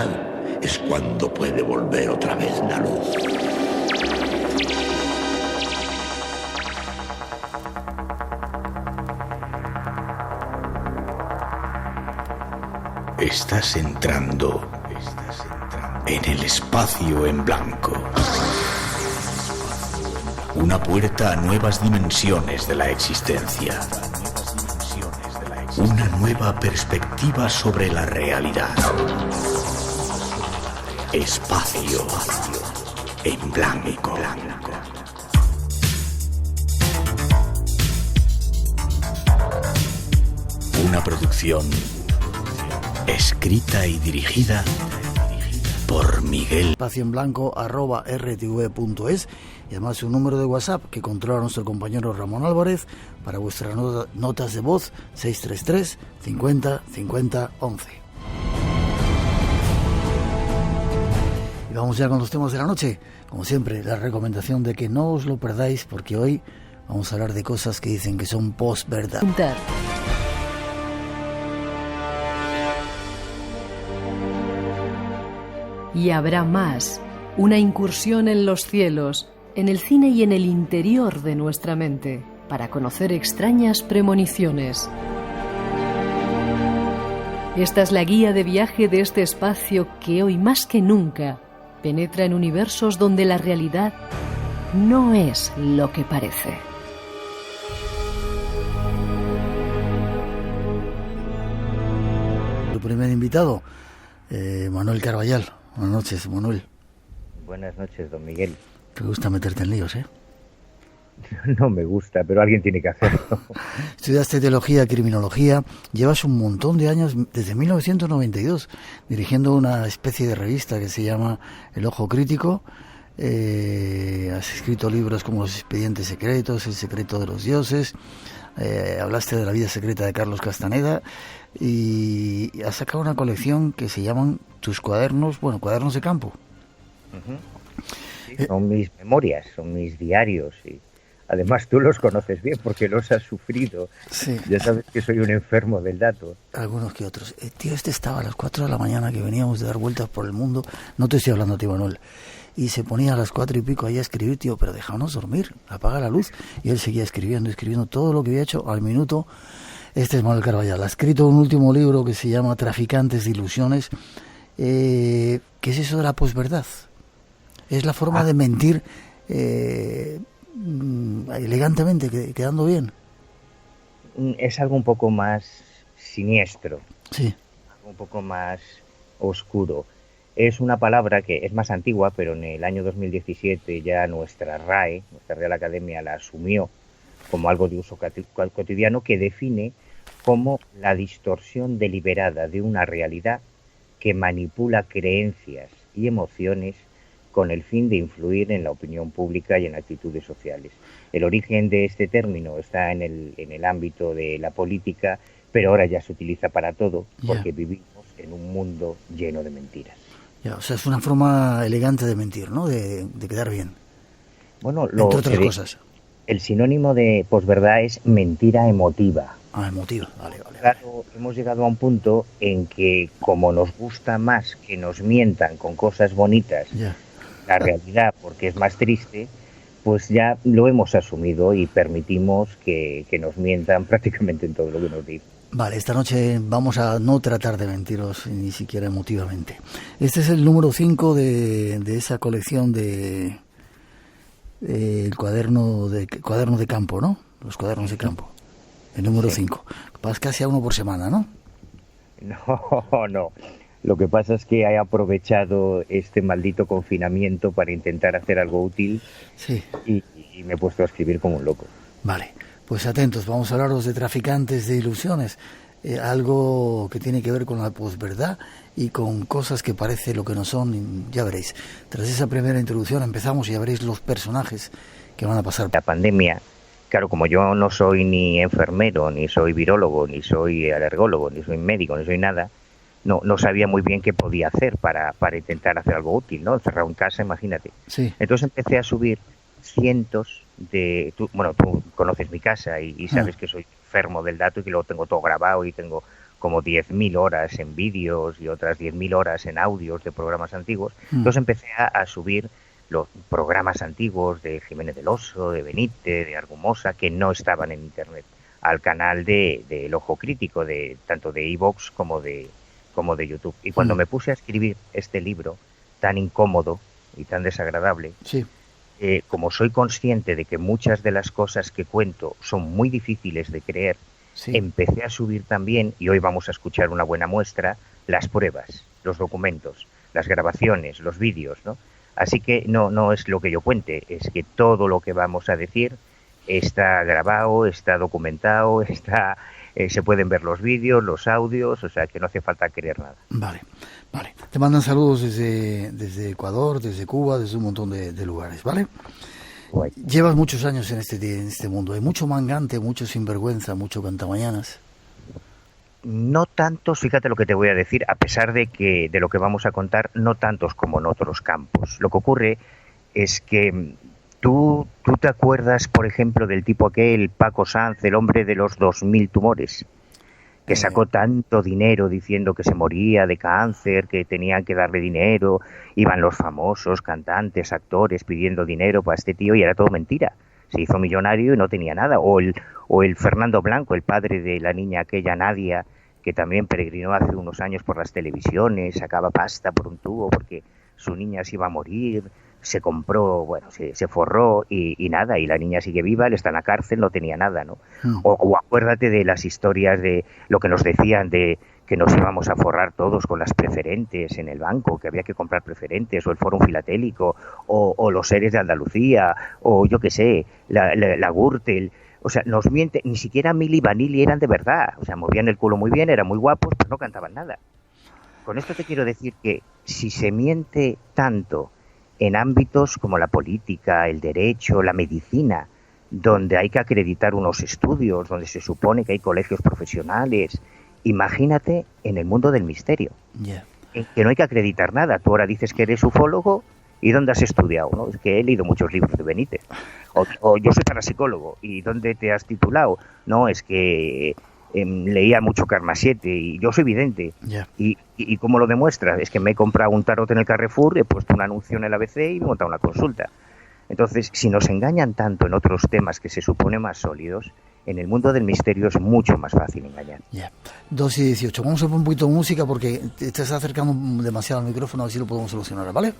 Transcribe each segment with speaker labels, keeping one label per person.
Speaker 1: oscuridad es cuando puede volver otra vez la luz. Estás entrando en el espacio en blanco. Una puerta a nuevas dimensiones de la existencia. Una nueva perspectiva sobre la realidad. Espacio en blanco. Una producción escrita y dirigida por Miguel.
Speaker 2: Espacio en blanco @rtv.es y además un número de WhatsApp que controla nuestro compañero Ramón Álvarez para vuestras notas de voz 633 50 50 11. Y vamos ya con los temas de la noche. Como siempre, la recomendación de que no os lo perdáis porque hoy vamos a hablar de cosas que dicen que son post-verdad.
Speaker 3: Y habrá más, una incursión en los cielos, en el cine y en el interior de nuestra mente, para conocer extrañas premoniciones. Esta es la guía de viaje de este espacio que hoy más que nunca penetra en universos donde la realidad no es lo que parece.
Speaker 2: Tu primer invitado, Manuel Carballal. Buenas noches, Manuel.
Speaker 4: Buenas noches, don Miguel.
Speaker 2: Te gusta meterte en líos, ¿eh?
Speaker 4: No me gusta, pero alguien tiene que hacerlo.
Speaker 2: Estudiaste teología, criminología, llevas un montón de años, desde 1992, dirigiendo una especie de revista que se llama El Ojo Crítico. Has escrito libros como Los Expedientes Secretos, El Secreto de los Dioses, hablaste de la vida secreta de Carlos Castaneda y has sacado una colección que se llaman tus cuadernos, cuadernos de campo.
Speaker 4: Sí, son mis memorias, son mis diarios y además tú los conoces bien porque los has sufrido.
Speaker 2: Sí.
Speaker 4: Ya sabes que soy un enfermo del dato.
Speaker 2: Algunos que otros. Tío, estaba a las 4 de la mañana que veníamos de dar vueltas por el mundo, no te estoy hablando a ti, Manuel, y se ponía a las 4 y pico ahí a escribir, tío, pero déjanos dormir, apaga la luz, y él seguía escribiendo todo lo que había hecho al minuto. Este es Manuel Carballal, ha escrito un último libro que se llama Traficantes de Ilusiones. ¿Qué es eso de la posverdad? Es la forma de mentir elegantemente, quedando bien.
Speaker 4: Es algo un poco más siniestro,
Speaker 2: sí,
Speaker 4: algo un poco más oscuro. Es una palabra que es más antigua, pero en el año 2017 ya nuestra RAE, nuestra Real Academia, la asumió como algo de uso cotidiano, que define como la distorsión deliberada de una realidad que manipula creencias y emociones con el fin de influir en la opinión pública y en actitudes sociales. El origen de este término está en el ámbito de la política, pero ahora ya se utiliza para todo, porque vivimos en un mundo lleno de mentiras.
Speaker 2: O sea, es una forma elegante de mentir, ¿no? De quedar bien.
Speaker 4: Bueno,
Speaker 2: entre otras cosas.
Speaker 4: El sinónimo de posverdad es mentira emotiva.
Speaker 2: Emotiva, vale.
Speaker 4: Claro, hemos llegado a un punto en que, como nos gusta más que nos mientan con cosas bonitas, la realidad, porque es más triste, pues ya lo hemos asumido y permitimos que nos mientan prácticamente en todo lo que nos dicen. Vale,
Speaker 2: esta noche vamos a no tratar de mentiros ni siquiera emotivamente. Este es el número 5 de esa colección de el cuaderno de campo, ¿no? Los cuadernos de campo. El número 5. Vas casi a uno por semana, ¿no?
Speaker 4: No. Lo que pasa es que he aprovechado este maldito confinamiento para intentar hacer algo útil.
Speaker 2: Sí.
Speaker 4: Y me he puesto a escribir como un loco.
Speaker 2: Vale, pues atentos, vamos a hablaros de Traficantes de Ilusiones, algo que tiene que ver con la posverdad y con cosas que parece lo que no son, ya veréis. Tras esa primera introducción empezamos y ya veréis los personajes que van a pasar.
Speaker 4: La pandemia, claro, como yo no soy ni enfermero, ni soy virólogo, ni soy alergólogo, ni soy médico, ni soy nada, no sabía muy bien qué podía hacer para intentar hacer algo útil, ¿no? Encerrado en casa, imagínate.
Speaker 2: Sí.
Speaker 4: Entonces empecé a subir cientos de... Tú conoces mi casa y sabes que soy enfermo del dato y que luego tengo todo grabado y tengo como 10.000 horas en vídeos y otras 10.000 horas en audios de programas antiguos. Entonces empecé a subir los programas antiguos de Jiménez del Oso, de Benítez, de Argumosa, que no estaban en internet, al canal de El Ojo Crítico, tanto de iVoox como de YouTube. Y cuando me puse a escribir este libro tan incómodo y tan desagradable,
Speaker 2: Sí.
Speaker 4: Como soy consciente de que muchas de las cosas que cuento son muy difíciles de creer,
Speaker 2: Sí.
Speaker 4: empecé a subir también, y hoy vamos a escuchar una buena muestra, las pruebas, los documentos, las grabaciones, los vídeos, ¿no? Así que no es lo que yo cuente, es que todo lo que vamos a decir está grabado, está documentado, se pueden ver los vídeos, los audios, o sea que no hace falta creer nada.
Speaker 2: Vale. Te mandan saludos desde Ecuador, desde Cuba, desde un montón de lugares, ¿vale?
Speaker 4: Guay.
Speaker 2: Llevas muchos años en este mundo. Hay mucho mangante, mucho sinvergüenza, mucho cantamañanas.
Speaker 4: No tantos, fíjate lo que te voy a decir, a pesar de lo que vamos a contar, no tantos como en otros campos. Lo que ocurre es que tú te acuerdas, por ejemplo, del tipo aquel, Paco Sanz, el hombre de los 2.000 tumores, que sacó tanto dinero diciendo que se moría de cáncer, que tenían que darle dinero, iban los famosos cantantes, actores pidiendo dinero para este tío y era todo mentira. Se hizo millonario y no tenía nada. O el Fernando Blanco, el padre de la niña aquella Nadia, que también peregrinó hace unos años por las televisiones, sacaba pasta por un tubo porque su niña se iba a morir, se compró, bueno, se forró y nada, y la niña sigue viva, él está en la cárcel, no tenía nada, ¿no? O acuérdate de las historias de lo que nos decían de que nos íbamos a forrar todos con las preferentes en el banco, que había que comprar preferentes, o el Fórum Filatélico, o los Seres de Andalucía, o yo qué sé, la Gürtel. O sea, nos miente, ni siquiera Milli Vanilli eran de verdad, o sea, movían el culo muy bien, eran muy guapos, pero no cantaban nada. Con esto te quiero decir que si se miente tanto en ámbitos como la política, el derecho, la medicina, donde hay que acreditar unos estudios, donde se supone que hay colegios profesionales, imagínate en el mundo del misterio, en que no hay que acreditar nada. Tú ahora dices que eres ufólogo, ¿y dónde has estudiado? ¿No? Es que he leído muchos libros de Benítez. O yo soy parapsicólogo, ¿y dónde te has titulado? No, es que leía mucho Karma 7 y yo soy vidente. ¿Y cómo lo demuestras? Es que me he comprado un tarot en el Carrefour, he puesto un anuncio en el ABC y me he montado una consulta. Entonces, si nos engañan tanto en otros temas que se supone más sólidos, en el mundo del misterio es mucho más fácil engañar.
Speaker 2: 2:18. Vamos a poner un poquito de música porque te estás acercando demasiado al micrófono, a ver si lo podemos solucionar, ¿vale?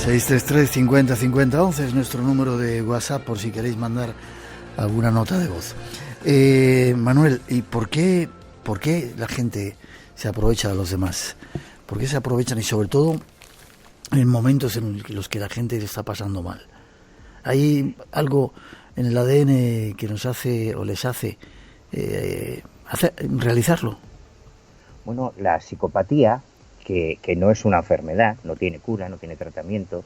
Speaker 2: ...633-50-50-11 es nuestro número de WhatsApp por si queréis mandar alguna nota de voz. Manuel, ¿y por qué la gente se aprovecha de los demás? ¿Por qué se aprovechan y sobre todo en momentos en los que la gente le está pasando mal? ¿Hay algo en el ADN que nos hace o les hace realizarlo?
Speaker 4: Bueno, la psicopatía, que no es una enfermedad, no tiene cura, no tiene tratamiento,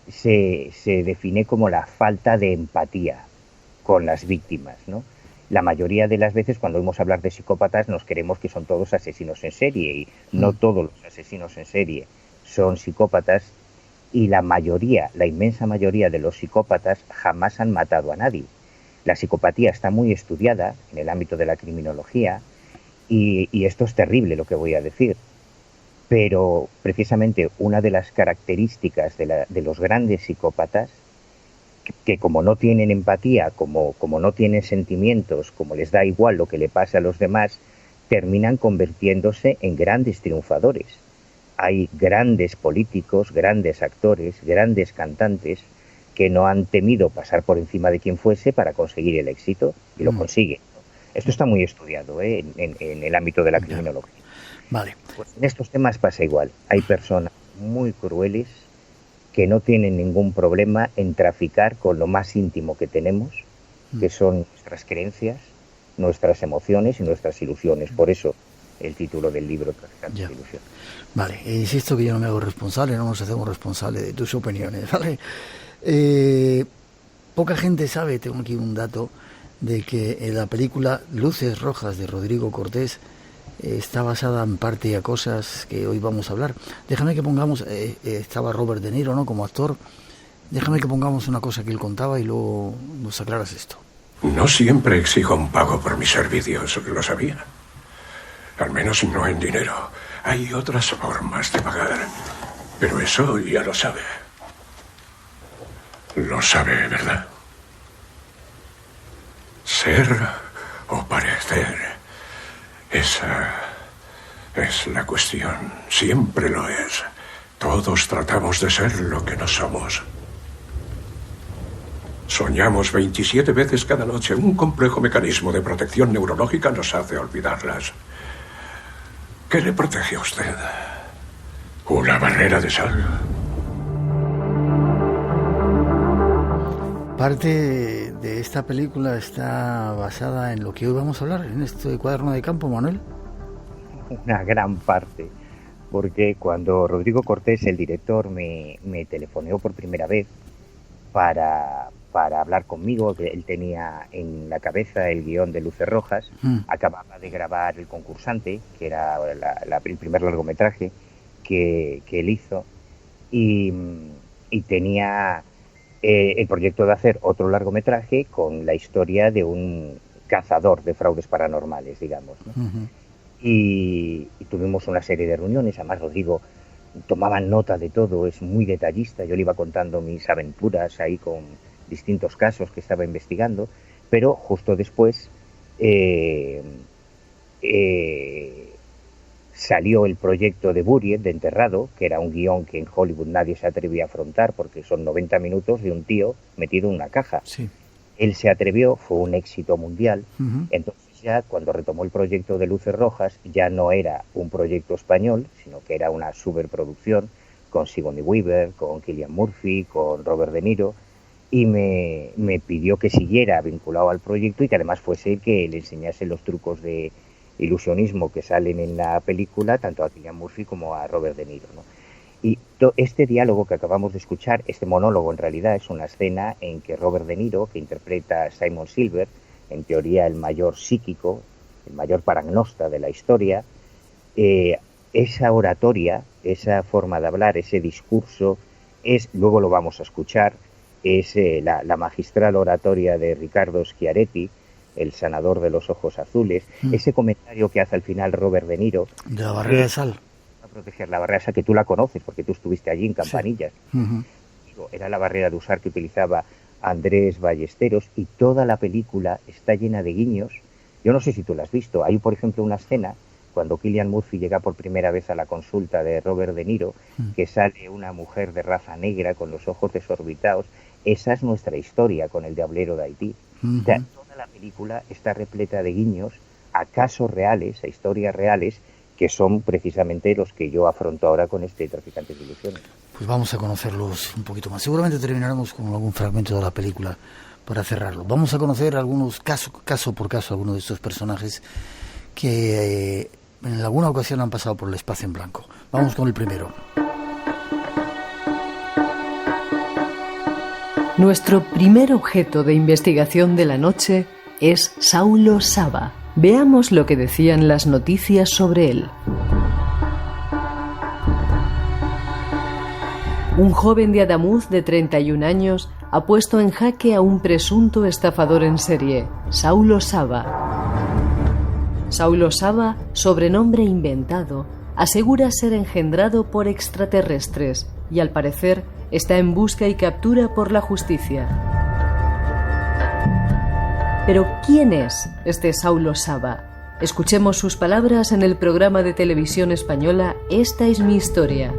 Speaker 4: se define como la falta de empatía con las víctimas, ¿no? La mayoría de las veces cuando oímos hablar de psicópatas nos creemos que son todos asesinos en serie y no todos los asesinos en serie son psicópatas y la inmensa mayoría de los psicópatas jamás han matado a nadie. La psicopatía está muy estudiada en el ámbito de la criminología y esto es terrible lo que voy a decir. Pero precisamente una de las características de los grandes psicópatas, que como no tienen empatía, como no tienen sentimientos, como les da igual lo que le pase a los demás, terminan convirtiéndose en grandes triunfadores. Hay grandes políticos, grandes actores, grandes cantantes que no han temido pasar por encima de quien fuese para conseguir el éxito y lo consiguen. Esto está muy estudiado en el ámbito de la criminología.
Speaker 2: Vale.
Speaker 4: Pues en estos temas pasa igual. Hay personas muy crueles que no tienen ningún problema en traficar con lo más íntimo que tenemos, que son nuestras creencias, nuestras emociones y nuestras ilusiones. Por eso el título del libro, Traficantes de Ilusiones.
Speaker 2: Vale, insisto que yo no me hago responsable, no nos hacemos responsables de tus opiniones, ¿vale? Poca gente sabe, tengo aquí un dato, de que en la película Luces Rojas de Rodrigo Cortés está basada en parte a cosas que hoy vamos a hablar. Déjame que pongamos, estaba Robert De Niro, ¿no?, como actor. Déjame que pongamos una cosa que él contaba y luego nos aclaras esto.
Speaker 5: No siempre exijo un pago por mis servicios, lo sabía. Al menos no en dinero. Hay otras formas de pagar. Pero eso ya lo sabe. Lo sabe, ¿verdad? Ser o parecer. Esa es la cuestión. Siempre lo es. Todos tratamos de ser lo que no somos. Soñamos 27 veces cada noche. Un complejo mecanismo de protección neurológica nos hace olvidarlas. ¿Qué le protege a usted? ¿Una barrera de sal?
Speaker 2: Parte de esta película está basada en lo que hoy vamos a hablar, en este cuaderno de campo, Manuel.
Speaker 4: Una gran parte, porque cuando Rodrigo Cortés, el director, me telefoneó por primera vez para hablar conmigo, que él tenía en la cabeza el guión de Luces Rojas, acababa de grabar El concursante, que era el primer largometraje que él hizo, y tenía el proyecto de hacer otro largometraje con la historia de un cazador de fraudes paranormales, digamos, ¿no? Y tuvimos una serie de reuniones. Además, Rodrigo tomaba nota de todo, es muy detallista. Yo le iba contando mis aventuras ahí con distintos casos que estaba investigando, pero justo después salió el proyecto de Buried, de Enterrado, que era un guión que en Hollywood nadie se atrevía a afrontar porque son 90 minutos de un tío metido en una caja.
Speaker 2: Sí.
Speaker 4: Él se atrevió, fue un éxito mundial. Entonces ya cuando retomó el proyecto de Luces Rojas ya no era un proyecto español, sino que era una superproducción con Sigourney Weaver, con Cillian Murphy, con Robert De Niro, y me pidió que siguiera vinculado al proyecto y que además fuese el que le enseñase los trucos de ilusionismo que salen en la película, tanto a Cillian Murphy como a Robert De Niro, ¿no? Y este diálogo que acabamos de escuchar, este monólogo en realidad es una escena en que Robert De Niro, que interpreta a Simon Silver, en teoría el mayor psíquico, el mayor paragnosta de la historia, esa oratoria, esa forma de hablar, ese discurso, luego lo vamos a escuchar, es la magistral oratoria de Riccardo Schiaretti, el sanador de los ojos azules, ese comentario que hace al final Robert De Niro.
Speaker 2: De la barrera de sal.
Speaker 4: A proteger la barrera esa que tú la conoces, porque tú estuviste allí en Campanillas.
Speaker 2: Sí.
Speaker 4: Era la barrera de usar que utilizaba Andrés Ballesteros, y toda la película está llena de guiños. Yo no sé si tú la has visto. Hay, por ejemplo, una escena cuando Cillian Murphy llega por primera vez a la consulta de Robert De Niro, que sale una mujer de raza negra con los ojos desorbitados. Esa es nuestra historia con el Diablero de Haití. O sea, toda la película está repleta de guiños a casos reales, a historias reales, que son precisamente los que yo afronto ahora con este Traficantes de Ilusiones.
Speaker 2: Pues vamos a conocerlos un poquito más. Seguramente terminaremos con algún fragmento de la película para cerrarlo. Vamos a conocer algunos, caso por caso, algunos de estos personajes que en alguna ocasión han pasado por el espacio en blanco. Vamos con el primero.
Speaker 3: Nuestro primer objeto de investigación de la noche es Saulo Saba. Veamos lo que decían las noticias sobre él. Un joven de Adamuz de 31 años ha puesto en jaque a un presunto estafador en serie, Saulo Saba. Saulo Saba, sobrenombre inventado, asegura ser engendrado por extraterrestres y al parecer está en busca y captura por la justicia. Pero ¿quién es este Saulo Saba? Escuchemos sus palabras en el programa de televisión española Esta es mi historia.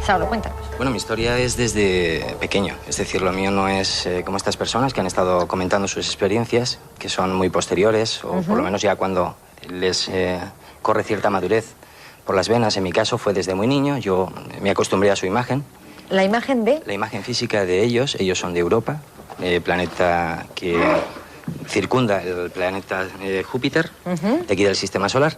Speaker 6: Saulo, cuéntanos.
Speaker 7: Bueno, mi historia es desde pequeño. Es decir, lo mío no es como estas personas que han estado comentando sus experiencias, que son muy posteriores, o por lo menos ya cuando les corre cierta madurez por las venas. En mi caso fue desde muy niño. Yo me acostumbré a su imagen.
Speaker 6: ¿La imagen de?
Speaker 7: La imagen física de ellos. Ellos son de Europa, planeta que circunda el planeta Júpiter, de aquí del sistema solar.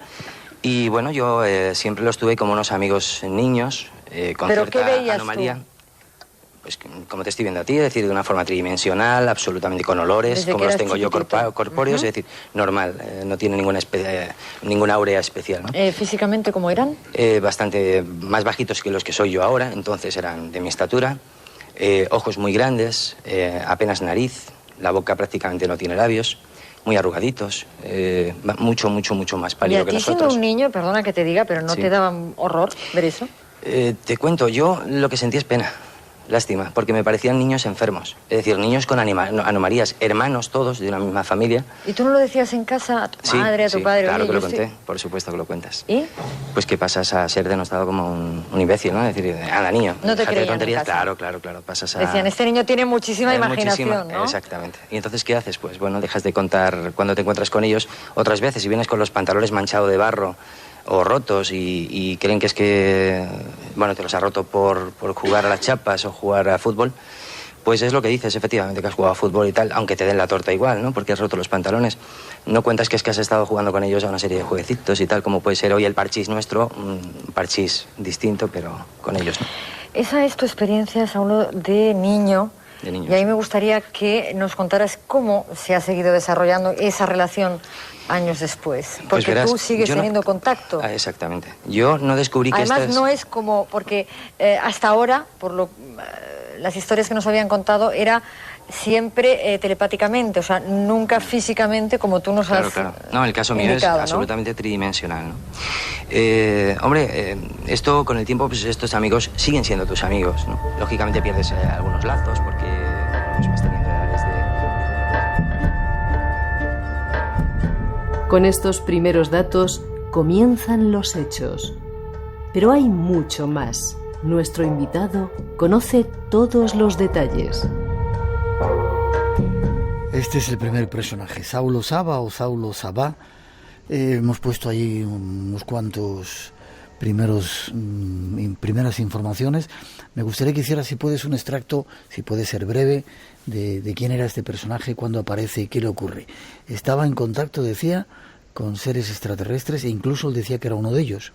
Speaker 7: Y bueno, yo siempre los tuve como unos amigos niños, con
Speaker 6: ¿pero
Speaker 7: cierta
Speaker 6: qué veías
Speaker 7: anomalía.
Speaker 6: tú?
Speaker 7: pues como te estoy viendo a ti, es decir, de una forma tridimensional, absolutamente con olores,
Speaker 6: Desde
Speaker 7: como
Speaker 6: que
Speaker 7: los
Speaker 6: eras
Speaker 7: tengo yo
Speaker 6: chiquitito.
Speaker 7: corpóreos, es decir, normal, no tiene ninguna áurea especial, ¿no?
Speaker 6: ¿Físicamente cómo eran?
Speaker 7: Bastante más bajitos que los que soy yo ahora, entonces eran de mi estatura, ojos muy grandes, apenas nariz, la boca prácticamente no tiene labios, muy arrugaditos, mucho más
Speaker 6: ¿Y
Speaker 7: pálido
Speaker 6: a
Speaker 7: que
Speaker 6: ti siendo
Speaker 7: nosotros.
Speaker 6: un niño, perdona que te diga, pero no
Speaker 7: Sí.
Speaker 6: te daba horror ver eso?
Speaker 7: Te cuento, yo lo que sentí es pena, lástima, porque me parecían niños enfermos, es decir, niños con anomalías, hermanos todos de una misma familia.
Speaker 6: ¿Y tú no lo decías en casa a tu
Speaker 7: Sí,
Speaker 6: madre, a tu
Speaker 7: sí,
Speaker 6: padre?
Speaker 7: claro
Speaker 6: Oye,
Speaker 7: que lo
Speaker 6: yo
Speaker 7: conté,
Speaker 6: estoy-
Speaker 7: por supuesto que lo cuentas.
Speaker 6: ¿Y?
Speaker 7: Pues que pasas a ser denostado como un imbécil, ¿no? Es decir, anda niño,
Speaker 6: No te
Speaker 7: déjate de
Speaker 6: creían en
Speaker 7: tonterías.
Speaker 6: casa.
Speaker 7: Claro, pasas a...
Speaker 6: Decían, este niño tiene muchísima imaginación, ¿no?
Speaker 7: Exactamente. Y entonces, ¿qué haces? Pues bueno, dejas de contar cuando te encuentras con ellos. Otras veces, si vienes con los pantalones manchados de barro o rotos y creen que es que, bueno, te los ha roto por jugar a las chapas o jugar a fútbol, pues es lo que dices, efectivamente, que has jugado a fútbol y tal, aunque te den la torta igual, ¿no? Porque has roto los pantalones. No cuentas que es que has estado jugando con ellos a una serie de jueguecitos y tal, como puede ser hoy el parchís nuestro, un parchís distinto, pero con ellos, ¿no?
Speaker 6: Esa es tu experiencia, Saulo, de niño.
Speaker 7: De niño,
Speaker 6: Y ahí
Speaker 7: sí.
Speaker 6: me gustaría que nos contaras cómo se ha seguido desarrollando esa relación años después. Porque
Speaker 7: Pues verás,
Speaker 6: tú sigues
Speaker 7: yo no-
Speaker 6: teniendo contacto.
Speaker 7: Exactamente. Yo no descubrí que
Speaker 6: Además,
Speaker 7: estas...
Speaker 6: no es como, porque hasta ahora, por las historias que nos habían contado, era siempre telepáticamente, o sea, nunca físicamente como tú nos
Speaker 7: Claro,
Speaker 6: has
Speaker 7: claro. No, el caso mío
Speaker 6: indicado,
Speaker 7: es
Speaker 6: ¿no?
Speaker 7: absolutamente tridimensional, ¿no? Hombre, esto con el tiempo, pues estos amigos siguen siendo tus amigos, ¿no? Lógicamente pierdes algunos lazos porque pues, vas teniendo edades de...
Speaker 3: Con estos primeros datos comienzan los hechos. Pero hay mucho más. Nuestro invitado conoce todos los detalles.
Speaker 2: Este es el primer personaje, Saulo Saba o Saulo Sabá. Hemos puesto ahí unos cuantos primeras informaciones. Me gustaría que hicieras, si puedes, un extracto, si puede ser breve, de quién era este personaje, cuándo aparece y qué le ocurre. Estaba en contacto, decía, con seres extraterrestres e incluso él decía que era uno de ellos.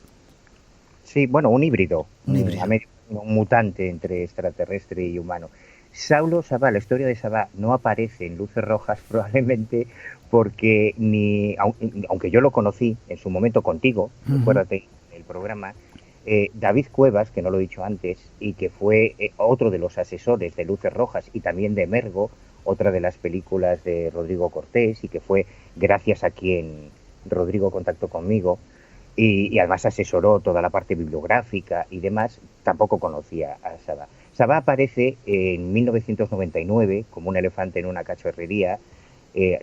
Speaker 4: Sí, bueno, un híbrido,
Speaker 2: Un híbrido.
Speaker 4: un mutante entre extraterrestre y humano. Saulo Sabá, la historia de Sabá, no aparece en Luces Rojas probablemente porque aunque yo lo conocí en su momento contigo, acuérdate, en el programa, David Cuevas, que no lo he dicho antes, y que fue otro de los asesores de Luces Rojas y también de Mergo, otra de las películas de Rodrigo Cortés, y que fue gracias a quien Rodrigo contactó conmigo, y además asesoró toda la parte bibliográfica y demás, tampoco conocía a Sabá. Sabá aparece en 1999 como un elefante en una cachorrería.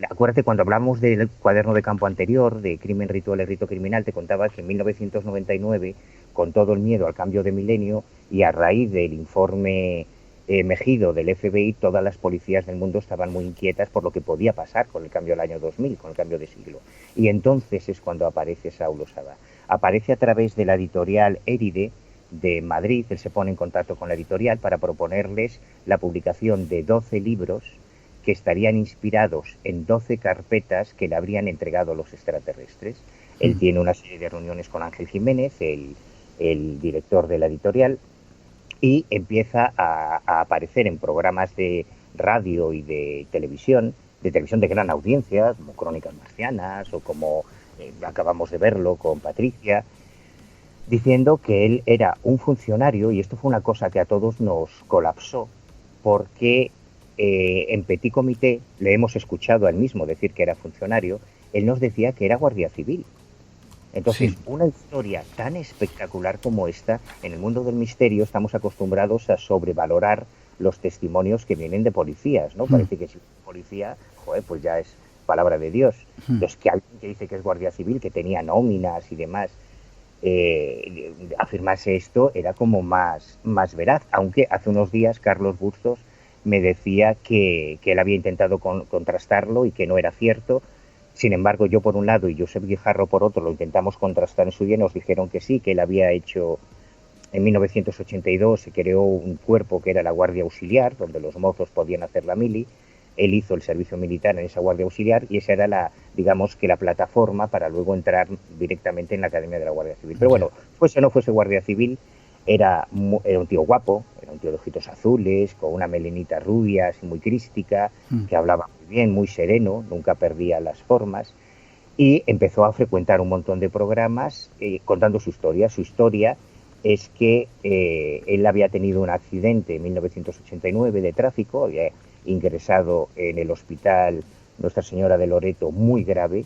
Speaker 4: Acuérdate, cuando hablamos del cuaderno de campo anterior, de Crimen, Ritual y Rito Criminal, te contaba que en 1999, con todo el miedo al cambio de milenio y a raíz del informe Mejido del FBI, todas las policías del mundo estaban muy inquietas por lo que podía pasar con el cambio del año 2000, con el cambio de siglo. Y entonces es cuando aparece Saulo Sabá. Aparece a través de la editorial Éride de Madrid. Él se pone en contacto con la editorial para proponerles la publicación de 12 libros que estarían inspirados en 12 carpetas que le habrían entregado los extraterrestres. Él tiene una serie de reuniones con Ángel Jiménez, el director de la editorial, y empieza a aparecer en programas de radio y de televisión de gran audiencia, como Crónicas Marcianas o como acabamos de verlo con Patricia, diciendo que él era un funcionario, y esto fue una cosa que a todos nos colapsó, porque en Petit Comité le hemos escuchado a él mismo decir que era funcionario. Él nos decía que era guardia civil. Entonces,
Speaker 2: Sí.
Speaker 4: Una historia tan espectacular como esta, en el mundo del misterio estamos acostumbrados a sobrevalorar los testimonios que vienen de policías, ¿no? Parece que si es policía, joder, pues ya es palabra de Dios. Entonces, que alguien que dice que es guardia civil, que tenía nóminas y demás, afirmarse esto era como más veraz, aunque hace unos días Carlos Bustos me decía que él había intentado contrastarlo y que no era cierto. Sin embargo, yo por un lado y Josep Guijarro por otro lo intentamos contrastar en su día, nos dijeron que sí, que él había hecho, en 1982 se creó un cuerpo que era la Guardia Auxiliar, donde los mozos podían hacer la mili. Él hizo el servicio militar en esa Guardia Auxiliar y esa era la plataforma para luego entrar directamente en la Academia de la Guardia Civil. Pero bueno, fuese o no fuese Guardia Civil, Era un tío guapo, era un tío de ojitos azules, con una melenita rubia, así muy crística, que hablaba muy bien, muy sereno, nunca perdía las formas, y empezó a frecuentar un montón de programas contando su historia. Su historia es que él había tenido un accidente en 1989 de tráfico, había ingresado en el hospital Nuestra Señora de Loreto muy grave,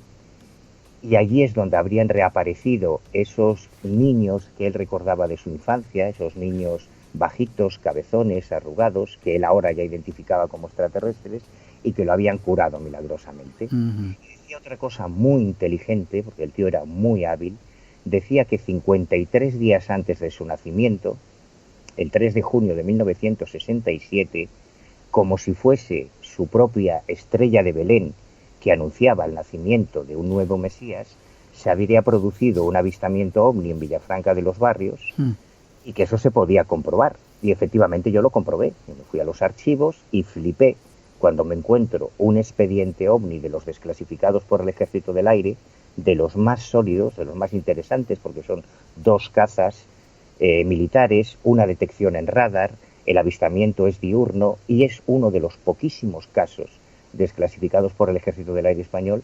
Speaker 4: y allí es donde habrían reaparecido esos niños que él recordaba de su infancia, esos niños bajitos, cabezones, arrugados, que él ahora ya identificaba como extraterrestres y que lo habían curado milagrosamente. Y decía otra cosa muy inteligente, porque el tío era muy hábil, decía que 53 días antes de su nacimiento, el 3 de junio de 1967, como si fuese su propia estrella de Belén, que anunciaba el nacimiento de un nuevo Mesías, se habría producido un avistamiento ovni en Villafranca de los Barrios y que eso se podía comprobar. Y efectivamente yo lo comprobé. Yo me fui a los archivos y flipé cuando me encuentro un expediente ovni de los desclasificados por el Ejército del Aire, de los más sólidos, de los más interesantes, porque son 2 cazas militares, una detección en radar, el avistamiento es diurno y es uno de los poquísimos casos desclasificados por el Ejército del Aire español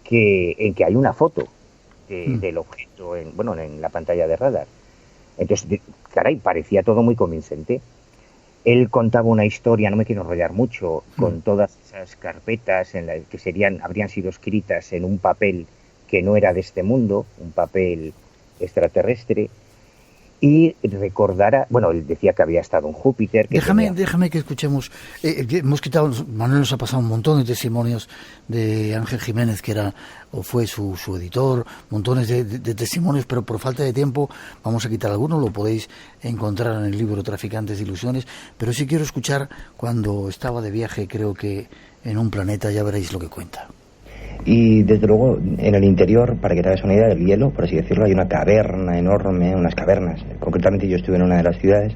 Speaker 4: en que hay una foto del objeto en la pantalla de radar. Entonces, caray, parecía todo muy convincente. Él contaba una historia, no me quiero enrollar mucho, con todas esas carpetas que habrían sido escritas en un papel que no era de este mundo, un papel extraterrestre. Y recordara, bueno, él decía que había estado en Júpiter.
Speaker 2: Déjame que escuchemos. Hemos quitado, Manuel nos ha pasado un montón de testimonios de Ángel Jiménez, que era o fue su editor, montones de testimonios, pero por falta de tiempo vamos a quitar algunos, lo podéis encontrar en el libro Traficantes de Ilusiones, pero sí quiero escuchar cuando estaba de viaje, creo que en un planeta, ya veréis lo que cuenta.
Speaker 8: Y desde luego en el interior, para que te hagas una idea del hielo, por así decirlo, hay una caverna enorme, unas cavernas. Concretamente yo estuve en una de las ciudades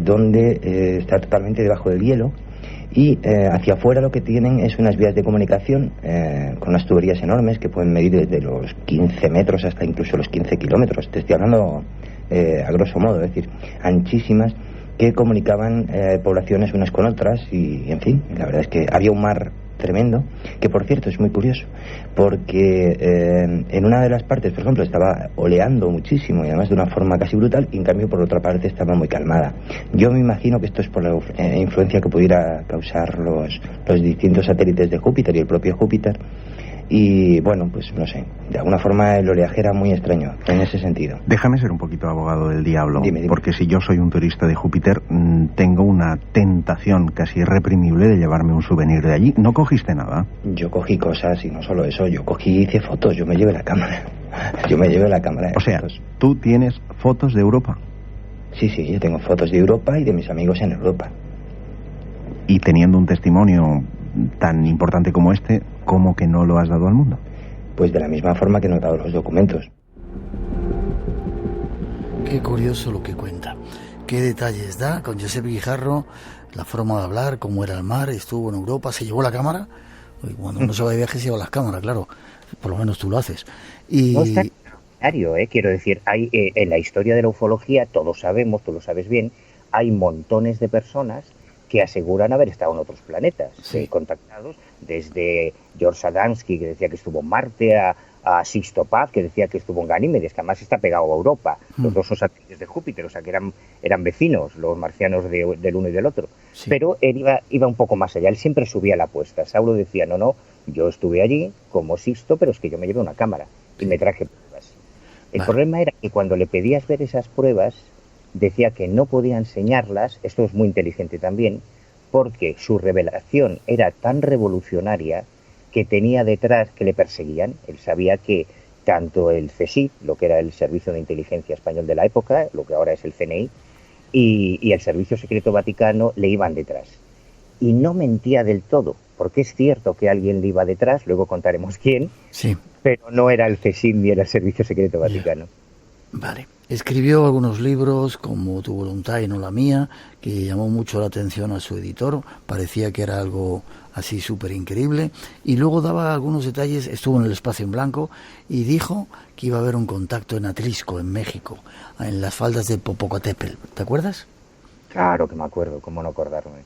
Speaker 8: donde está totalmente debajo del hielo y hacia afuera lo que tienen es unas vías de comunicación con unas tuberías enormes que pueden medir desde los 15 metros hasta incluso los 15 kilómetros. Te estoy hablando a grosso modo, es decir, anchísimas, que comunicaban poblaciones unas con otras y, en fin, la verdad es que había un mar tremendo, que por cierto es muy curioso, porque en una de las partes, por ejemplo, estaba oleando muchísimo y además de una forma casi brutal, y en cambio por otra parte estaba muy calmada. Yo me imagino que esto es por la influencia que pudiera causar los distintos satélites de Júpiter y el propio Júpiter. Y bueno, pues no sé, de alguna forma el oleaje era muy extraño en ese sentido.
Speaker 9: Déjame ser un poquito abogado del diablo.
Speaker 8: Dime.
Speaker 9: Porque si yo soy un turista de Júpiter, tengo una tentación casi irreprimible de llevarme un souvenir de allí. ¿No cogiste nada?
Speaker 8: Yo cogí cosas y no solo eso, hice fotos, yo me llevé la cámara.
Speaker 9: O sea,
Speaker 8: fotos.
Speaker 9: ¿tú tienes fotos de Europa?
Speaker 8: Sí, yo tengo fotos de Europa y de mis amigos en Europa.
Speaker 9: Y teniendo un testimonio tan importante como este, ¿cómo que no lo has dado al mundo?
Speaker 8: Pues de la misma forma que no he dado los documentos.
Speaker 2: Qué curioso lo que cuenta. Qué detalles da con Josep Guijarro, la forma de hablar, cómo era el mar, estuvo en Europa, se llevó la cámara. Cuando uno se va de viaje se lleva las cámaras, claro. Por lo menos tú lo haces. Y
Speaker 4: no está extraordinario, quiero decir, hay en la historia de la ufología, todos sabemos, tú lo sabes bien, hay montones de personas que aseguran haber estado en otros planetas, contactados, desde George Adamski, que decía que estuvo en Marte, a Sixto Paz, que decía que estuvo en Ganímedes, que además está pegado a Europa. Los dos son satélites de Júpiter, o sea que eran vecinos, los marcianos del uno y del otro. Sí. Pero él iba un poco más allá, él siempre subía la apuesta. Saulo decía, no, yo estuve allí como Sixto, pero es que yo me llevé una cámara y me traje pruebas. El problema era que cuando le pedías ver esas pruebas, decía que no podía enseñarlas, esto es muy inteligente también, porque su revelación era tan revolucionaria que tenía detrás que le perseguían. Él sabía que tanto el CSIC, lo que era el Servicio de Inteligencia Español de la época, lo que ahora es el CNI, y el Servicio Secreto Vaticano le iban detrás. Y no mentía del todo, porque es cierto que alguien le iba detrás, luego contaremos quién, pero no era el CSIC ni era el Servicio Secreto Vaticano.
Speaker 2: Vale. Escribió algunos libros, como Tu voluntad y no la mía, que llamó mucho la atención a su editor. Parecía que era algo así súper increíble, y luego daba algunos detalles, estuvo en el espacio en blanco y dijo que iba a haber un contacto en Atlisco, en México, en las faldas del Popocatépetl. ¿Te acuerdas?
Speaker 4: Claro que me acuerdo, cómo no acordarme.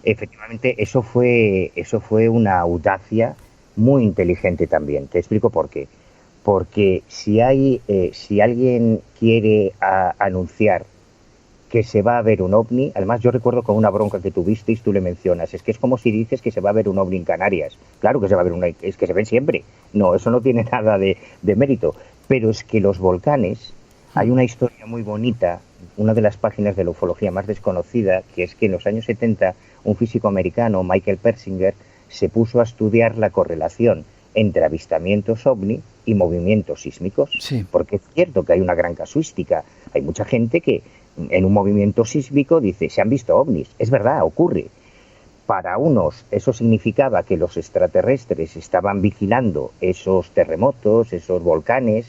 Speaker 4: Efectivamente, eso fue una audacia muy inteligente también. Te explico por qué. Porque si alguien quiere anunciar que se va a ver un ovni, además yo recuerdo con una bronca que tuvisteis, tú le mencionas, es que es como si dices que se va a ver un ovni en Canarias. Claro que se va a ver es que se ven siempre. No, eso no tiene nada de mérito. Pero es que los volcanes, hay una historia muy bonita, una de las páginas de la ufología más desconocida, que es que en los años 70 un físico americano, Michael Persinger, se puso a estudiar la correlación entre avistamientos ovni y movimientos sísmicos.
Speaker 2: Sí.
Speaker 4: Porque es cierto que hay una gran casuística. Hay mucha gente que en un movimiento sísmico dice, se han visto ovnis. Es verdad, ocurre. Para unos eso significaba que los extraterrestres estaban vigilando esos terremotos, esos volcanes,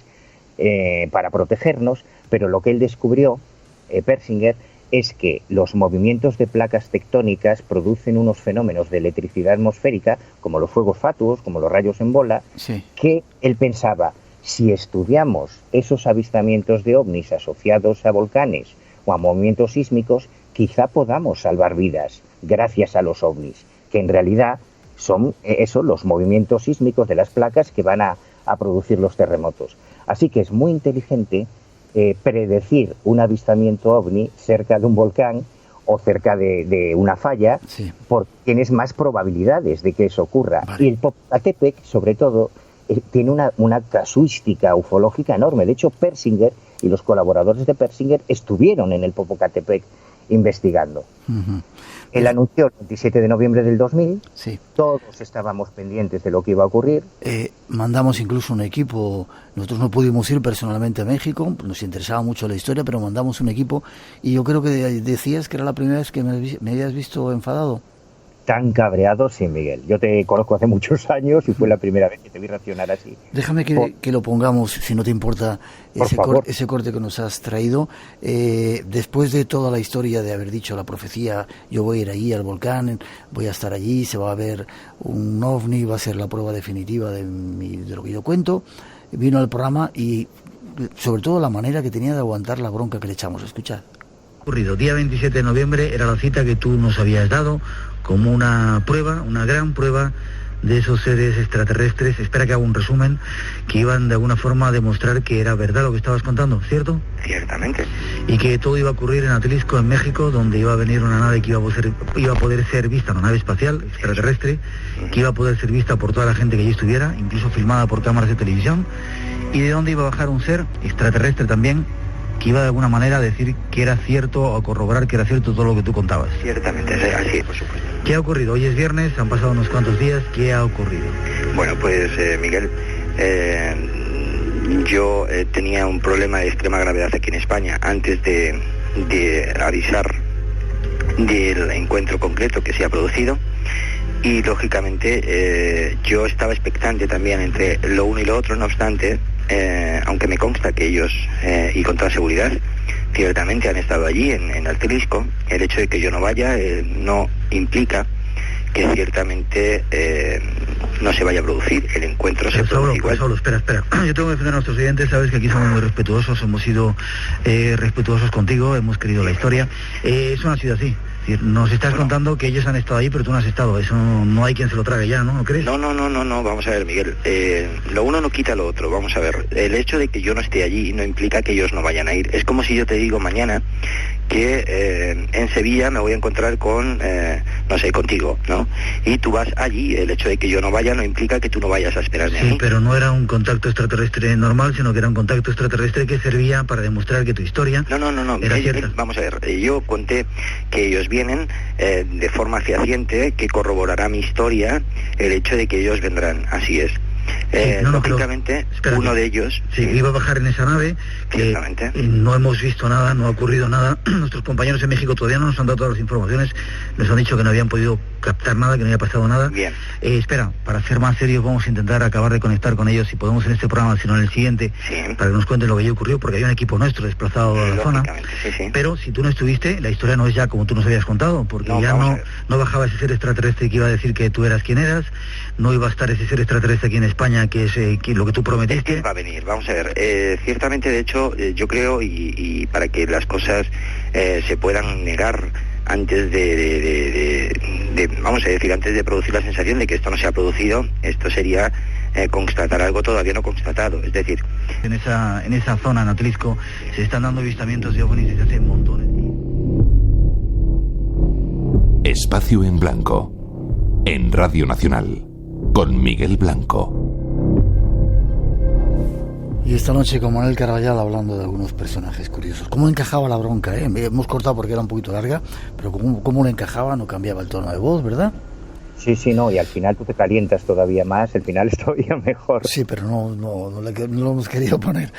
Speaker 4: para protegernos, pero lo que él descubrió, Persinger, es que los movimientos de placas tectónicas producen unos fenómenos de electricidad atmosférica, como los fuegos fatuos, como los rayos en bola,
Speaker 2: Sí.
Speaker 4: que él pensaba, si estudiamos esos avistamientos de ovnis asociados a volcanes o a movimientos sísmicos, quizá podamos salvar vidas gracias a los ovnis, que en realidad son los movimientos sísmicos de las placas que van a producir los terremotos. Así que es muy inteligente predecir un avistamiento ovni cerca de un volcán o cerca de una falla,
Speaker 2: Sí.
Speaker 4: porque tienes más probabilidades de que eso ocurra.
Speaker 2: Vale.
Speaker 4: Y el Popocatépetl, sobre todo, tiene una casuística ufológica enorme. De hecho, Persinger y los colaboradores de Persinger estuvieron en el Popocatépetl investigando.
Speaker 2: Uh-huh.
Speaker 4: Él anunció el 27 de noviembre del 2000,
Speaker 2: Sí.
Speaker 4: todos estábamos pendientes de lo que iba a ocurrir.
Speaker 2: Mandamos incluso un equipo, nosotros no pudimos ir personalmente a México, nos interesaba mucho la historia, pero mandamos un equipo y yo creo que decías que era la primera vez que me habías visto enfadado.
Speaker 4: Tan cabreado, sí, Miguel. Yo te conozco hace muchos años y fue la primera vez que te vi reaccionar así.
Speaker 2: Déjame que lo pongamos, si no te importa, ese corte que nos has traído. Después de toda la historia de haber dicho la profecía, yo voy a ir allí al volcán, voy a estar allí, se va a ver un ovni, va a ser la prueba definitiva de lo que yo cuento, vino al programa y sobre todo la manera que tenía de aguantar la bronca que le echamos. Escuchad.
Speaker 10: Ocurrido. Día 27 de noviembre era la cita que tú nos habías dado como una prueba, una gran prueba de esos seres extraterrestres, espera que haga un resumen, que iban de alguna forma a demostrar que era verdad lo que estabas contando, ¿cierto?
Speaker 8: Ciertamente.
Speaker 10: Y que todo iba a ocurrir en Atlisco, en México, donde iba a venir una nave que iba a poder ser vista, una nave espacial extraterrestre, que iba a poder ser vista por toda la gente que allí estuviera, incluso filmada por cámaras de televisión, y de donde iba a bajar un ser extraterrestre también, que iba de alguna manera a decir que era cierto o a corroborar que era cierto todo lo que tú contabas.
Speaker 8: Ciertamente, así, por supuesto.
Speaker 10: ¿Qué ha ocurrido? Hoy es viernes, han pasado unos cuantos días, ¿qué ha ocurrido?
Speaker 8: Bueno, pues Miguel, yo tenía un problema de extrema gravedad aquí en España antes de avisar del encuentro concreto que se ha producido y lógicamente yo estaba expectante también entre lo uno y lo otro, no obstante, aunque me consta que ellos, y con toda seguridad, ciertamente han estado allí en Atlisco, el hecho de que yo no vaya no implica que ciertamente no se vaya a producir el encuentro.
Speaker 10: Pero Saulo, espera. Yo tengo que defender a nuestros oyentes, sabes que aquí somos muy respetuosos, hemos sido respetuosos contigo, hemos querido la historia. Es una ciudad así. Es decir, nos estás contando que ellos han estado ahí, pero tú no has estado. Eso no hay quien se lo trague ya, ¿no? ¿No crees?
Speaker 8: No, vamos a ver, Miguel. Lo uno no quita lo otro, vamos a ver. El hecho de que yo no esté allí no implica que ellos no vayan a ir. Es como si yo te digo mañana que en Sevilla me voy a encontrar con, no sé, contigo, ¿no? Y tú vas allí, el hecho de que yo no vaya no implica que tú no vayas a esperarme a mí.
Speaker 10: Sí, pero no era un contacto extraterrestre normal, sino que era un contacto extraterrestre que servía para demostrar que tu historia era cierta.
Speaker 8: Vamos a ver, yo conté que ellos vienen de forma fehaciente, que corroborará mi historia, el hecho de que ellos vendrán, así es. lógicamente, uno de ellos...
Speaker 10: Sí, iba a bajar en esa nave, que no hemos visto nada, no ha ocurrido nada. Nuestros compañeros en México todavía no nos han dado todas las informaciones, nos han dicho que no habían podido captar nada, que no había pasado nada.
Speaker 8: Bien.
Speaker 10: Espera, para ser más serios vamos a intentar acabar de conectar con ellos, si podemos en este programa, si no en el siguiente, para que nos cuenten lo que ya ocurrió, porque hay un equipo nuestro desplazado a la zona. Pero si tú no estuviste, la historia no es ya como tú nos habías contado, porque ya no bajaba ese ser extraterrestre que iba a decir que tú eras quien eras, no iba a estar ese ser extraterrestre aquí en España, que es lo que tú prometiste.
Speaker 8: Es que va a venir, vamos a ver. Ciertamente, de hecho, yo creo, y para que las cosas se puedan negar antes vamos a decir, antes de producir la sensación de que esto no se ha producido, esto sería constatar algo todavía no constatado. Es decir,
Speaker 10: en esa zona, en Atlisco, se están dando avistamientos de ovnis desde hace montones.
Speaker 11: Espacio en Blanco, en Radio Nacional, con Miguel Blanco.
Speaker 2: Y esta noche con Manuel Carvallal hablando de algunos personajes curiosos. ¿Cómo encajaba la bronca? Hemos cortado porque era un poquito larga, pero cómo le encajaba, no cambiaba el tono de voz, ¿verdad?
Speaker 4: Sí, no, y al final tú te calientas todavía más, el final es todavía mejor.
Speaker 2: Sí, pero no lo hemos querido poner.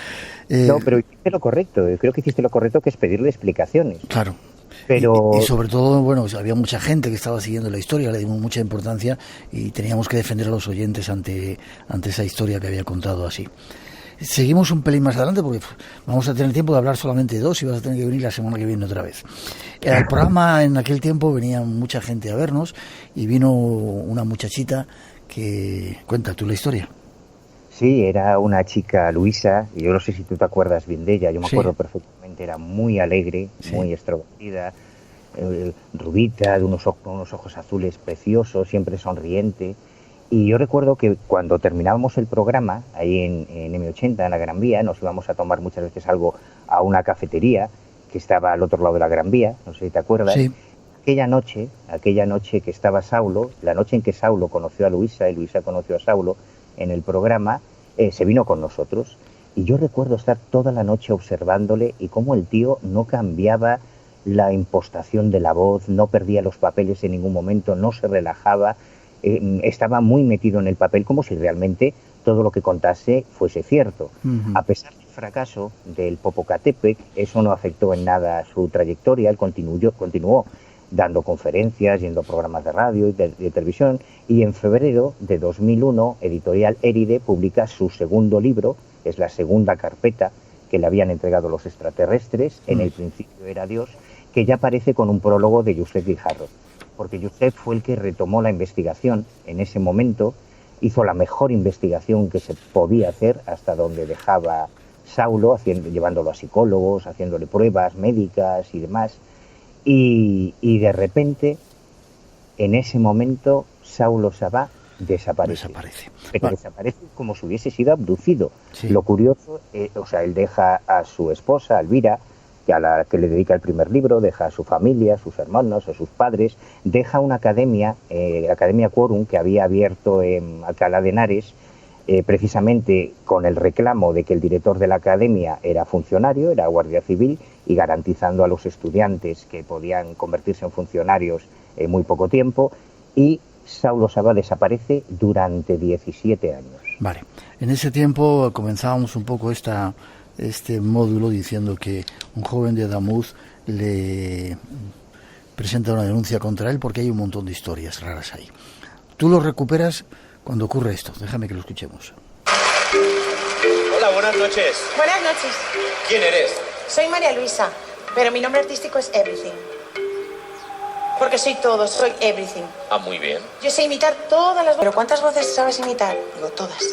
Speaker 4: No, pero hiciste lo correcto, creo que hiciste lo correcto, que es pedirle explicaciones.
Speaker 2: Claro.
Speaker 4: Pero...
Speaker 2: Y sobre todo, bueno, había mucha gente que estaba siguiendo la historia, le dimos mucha importancia y teníamos que defender a los oyentes ante esa historia que había contado así. Seguimos un pelín más adelante porque vamos a tener tiempo de hablar solamente de dos y vas a tener que venir la semana que viene otra vez. Al programa en aquel tiempo venía mucha gente a vernos y vino una muchachita que... Cuenta tú la historia.
Speaker 4: Sí, era una chica, Luisa, y yo no sé si tú te acuerdas bien de ella, yo me acuerdo perfectamente, era muy alegre, muy extrovertida, rubita, de unos ojos azules preciosos, siempre sonriente. Y yo recuerdo que cuando terminábamos el programa, ahí en M80, en la Gran Vía, nos íbamos a tomar muchas veces algo a una cafetería que estaba al otro lado de la Gran Vía, no sé si te acuerdas.
Speaker 2: Sí.
Speaker 4: Aquella noche que estaba Saulo, la noche en que Saulo conoció a Luisa y Luisa conoció a Saulo en el programa, se vino con nosotros. Y yo recuerdo estar toda la noche observándole y cómo el tío no cambiaba la impostación de la voz, no perdía los papeles en ningún momento, no se relajaba. Estaba muy metido en el papel como si realmente todo lo que contase fuese cierto. A pesar del fracaso del Popocatépetl, eso no afectó en nada su trayectoria. Él continuó dando conferencias, yendo a programas de radio y de televisión, y en febrero de 2001 Editorial Éride publica su segundo libro, es la segunda carpeta que le habían entregado los extraterrestres, En el principio era Dios, que ya aparece con un prólogo de Josep Guijarro. Porque Josep fue el que retomó la investigación en ese momento, hizo la mejor investigación que se podía hacer hasta donde dejaba Saulo, llevándolo a psicólogos, haciéndole pruebas médicas y demás, y de repente, en ese momento, Saulo Sabá desaparece. Pero desaparece como si hubiese sido abducido. Sí. Lo curioso, él deja a su esposa, Elvira, a la que le dedica el primer libro, deja a su familia, a sus hermanos, a sus padres, deja una academia, la Academia Quórum, que había abierto en Alcalá de Henares, precisamente con el reclamo de que el director de la academia era funcionario, era guardia civil, y garantizando a los estudiantes que podían convertirse en funcionarios en muy poco tiempo, y Saulo Sabá desaparece durante 17 años.
Speaker 2: Vale, en ese tiempo comenzábamos un poco este módulo diciendo que un joven de Adamuz le presenta una denuncia contra él porque hay un montón de historias raras ahí. Tú lo recuperas cuando ocurre esto. Déjame que lo escuchemos.
Speaker 12: Hola, buenas noches.
Speaker 13: Buenas noches.
Speaker 12: ¿Quién eres?
Speaker 13: Soy María Luisa, pero mi nombre artístico es Everything. Porque soy todo, soy Everything.
Speaker 12: Ah, muy bien.
Speaker 13: Yo sé imitar todas las voces. ¿Pero cuántas voces sabes imitar? Digo, todas.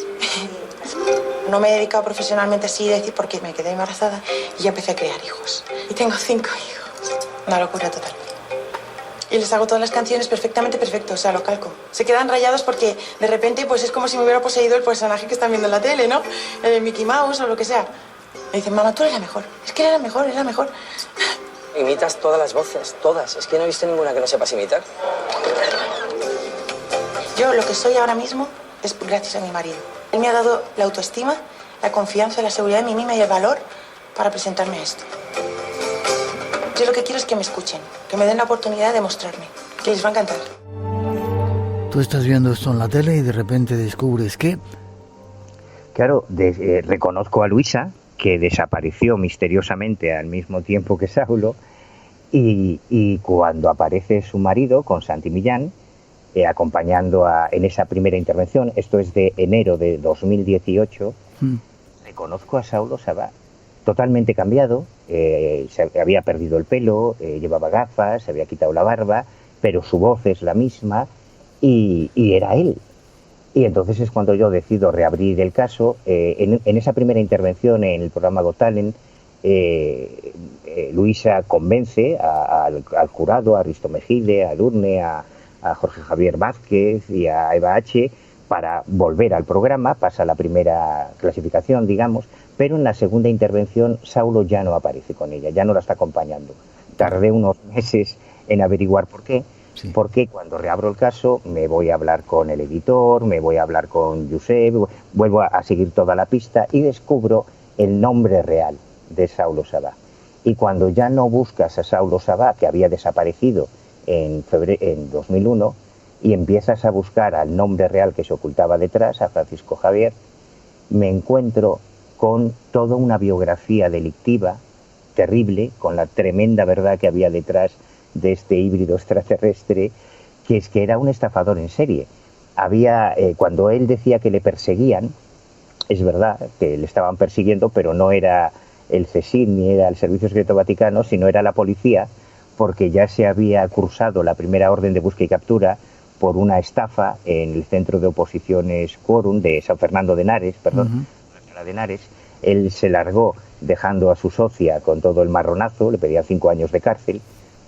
Speaker 13: No me he dedicado profesionalmente así a decir porque me quedé embarazada y ya empecé a crear hijos. Y tengo 5 hijos. Una locura total. Y les hago todas las canciones perfectamente perfecto, o sea, lo calco. Se quedan rayados porque de repente pues es como si me hubiera poseído el personaje que están viendo en la tele, ¿no? Mickey Mouse o lo que sea. Me dicen, mamá, tú eres la mejor. Es que eres la mejor.
Speaker 14: Imitas todas las voces, todas. Es que no he visto ninguna que no sepas imitar.
Speaker 13: Yo lo que soy ahora mismo es gracias a mi marido. Él me ha dado la autoestima, la confianza, la seguridad en mí misma y el valor para presentarme a esto. Yo lo que quiero es que me escuchen, que me den la oportunidad de mostrarme, que les va a encantar.
Speaker 2: Tú estás viendo esto en la tele y de repente descubres que
Speaker 4: claro, reconozco a Luisa, que desapareció misteriosamente al mismo tiempo que Saulo, y cuando aparece su marido con Santi Millán, acompañando en esa primera intervención, esto es de enero de 2018, reconozco a Saulo Sabá, totalmente cambiado, se había perdido el pelo, llevaba gafas, se había quitado la barba, pero su voz es la misma y era él. Y entonces es cuando yo decido reabrir el caso. En esa primera intervención en el programa Got Talent, Luisa convence al jurado, a Risto Mejide, a Edurne, a Jorge Javier Vázquez y a Eva H. para volver al programa. Pasa la primera clasificación, digamos, pero en la segunda intervención Saulo ya no aparece con ella, ya no la está acompañando. Tardé unos meses en averiguar por qué. Sí. Porque cuando reabro el caso me voy a hablar con el editor, me voy a hablar con Josep, vuelvo a seguir toda la pista y descubro el nombre real de Saulo Sabá. Y cuando ya no buscas a Saulo Sabá, que había desaparecido en 2001, y empiezas a buscar al nombre real que se ocultaba detrás, a Francisco Javier, me encuentro con toda una biografía delictiva terrible, con la tremenda verdad que había detrás de este híbrido extraterrestre, que es que era un estafador en serie. Cuando él decía que le perseguían, es verdad que le estaban persiguiendo, pero no era el CSIC ni era el Servicio Secreto Vaticano, sino era la policía, porque ya se había cursado la primera orden de búsqueda y captura por una estafa en el centro de oposiciones Quórum de San Fernando de Henares, de Henares. Él se largó dejando a su socia con todo el marronazo, le pedían 5 años de cárcel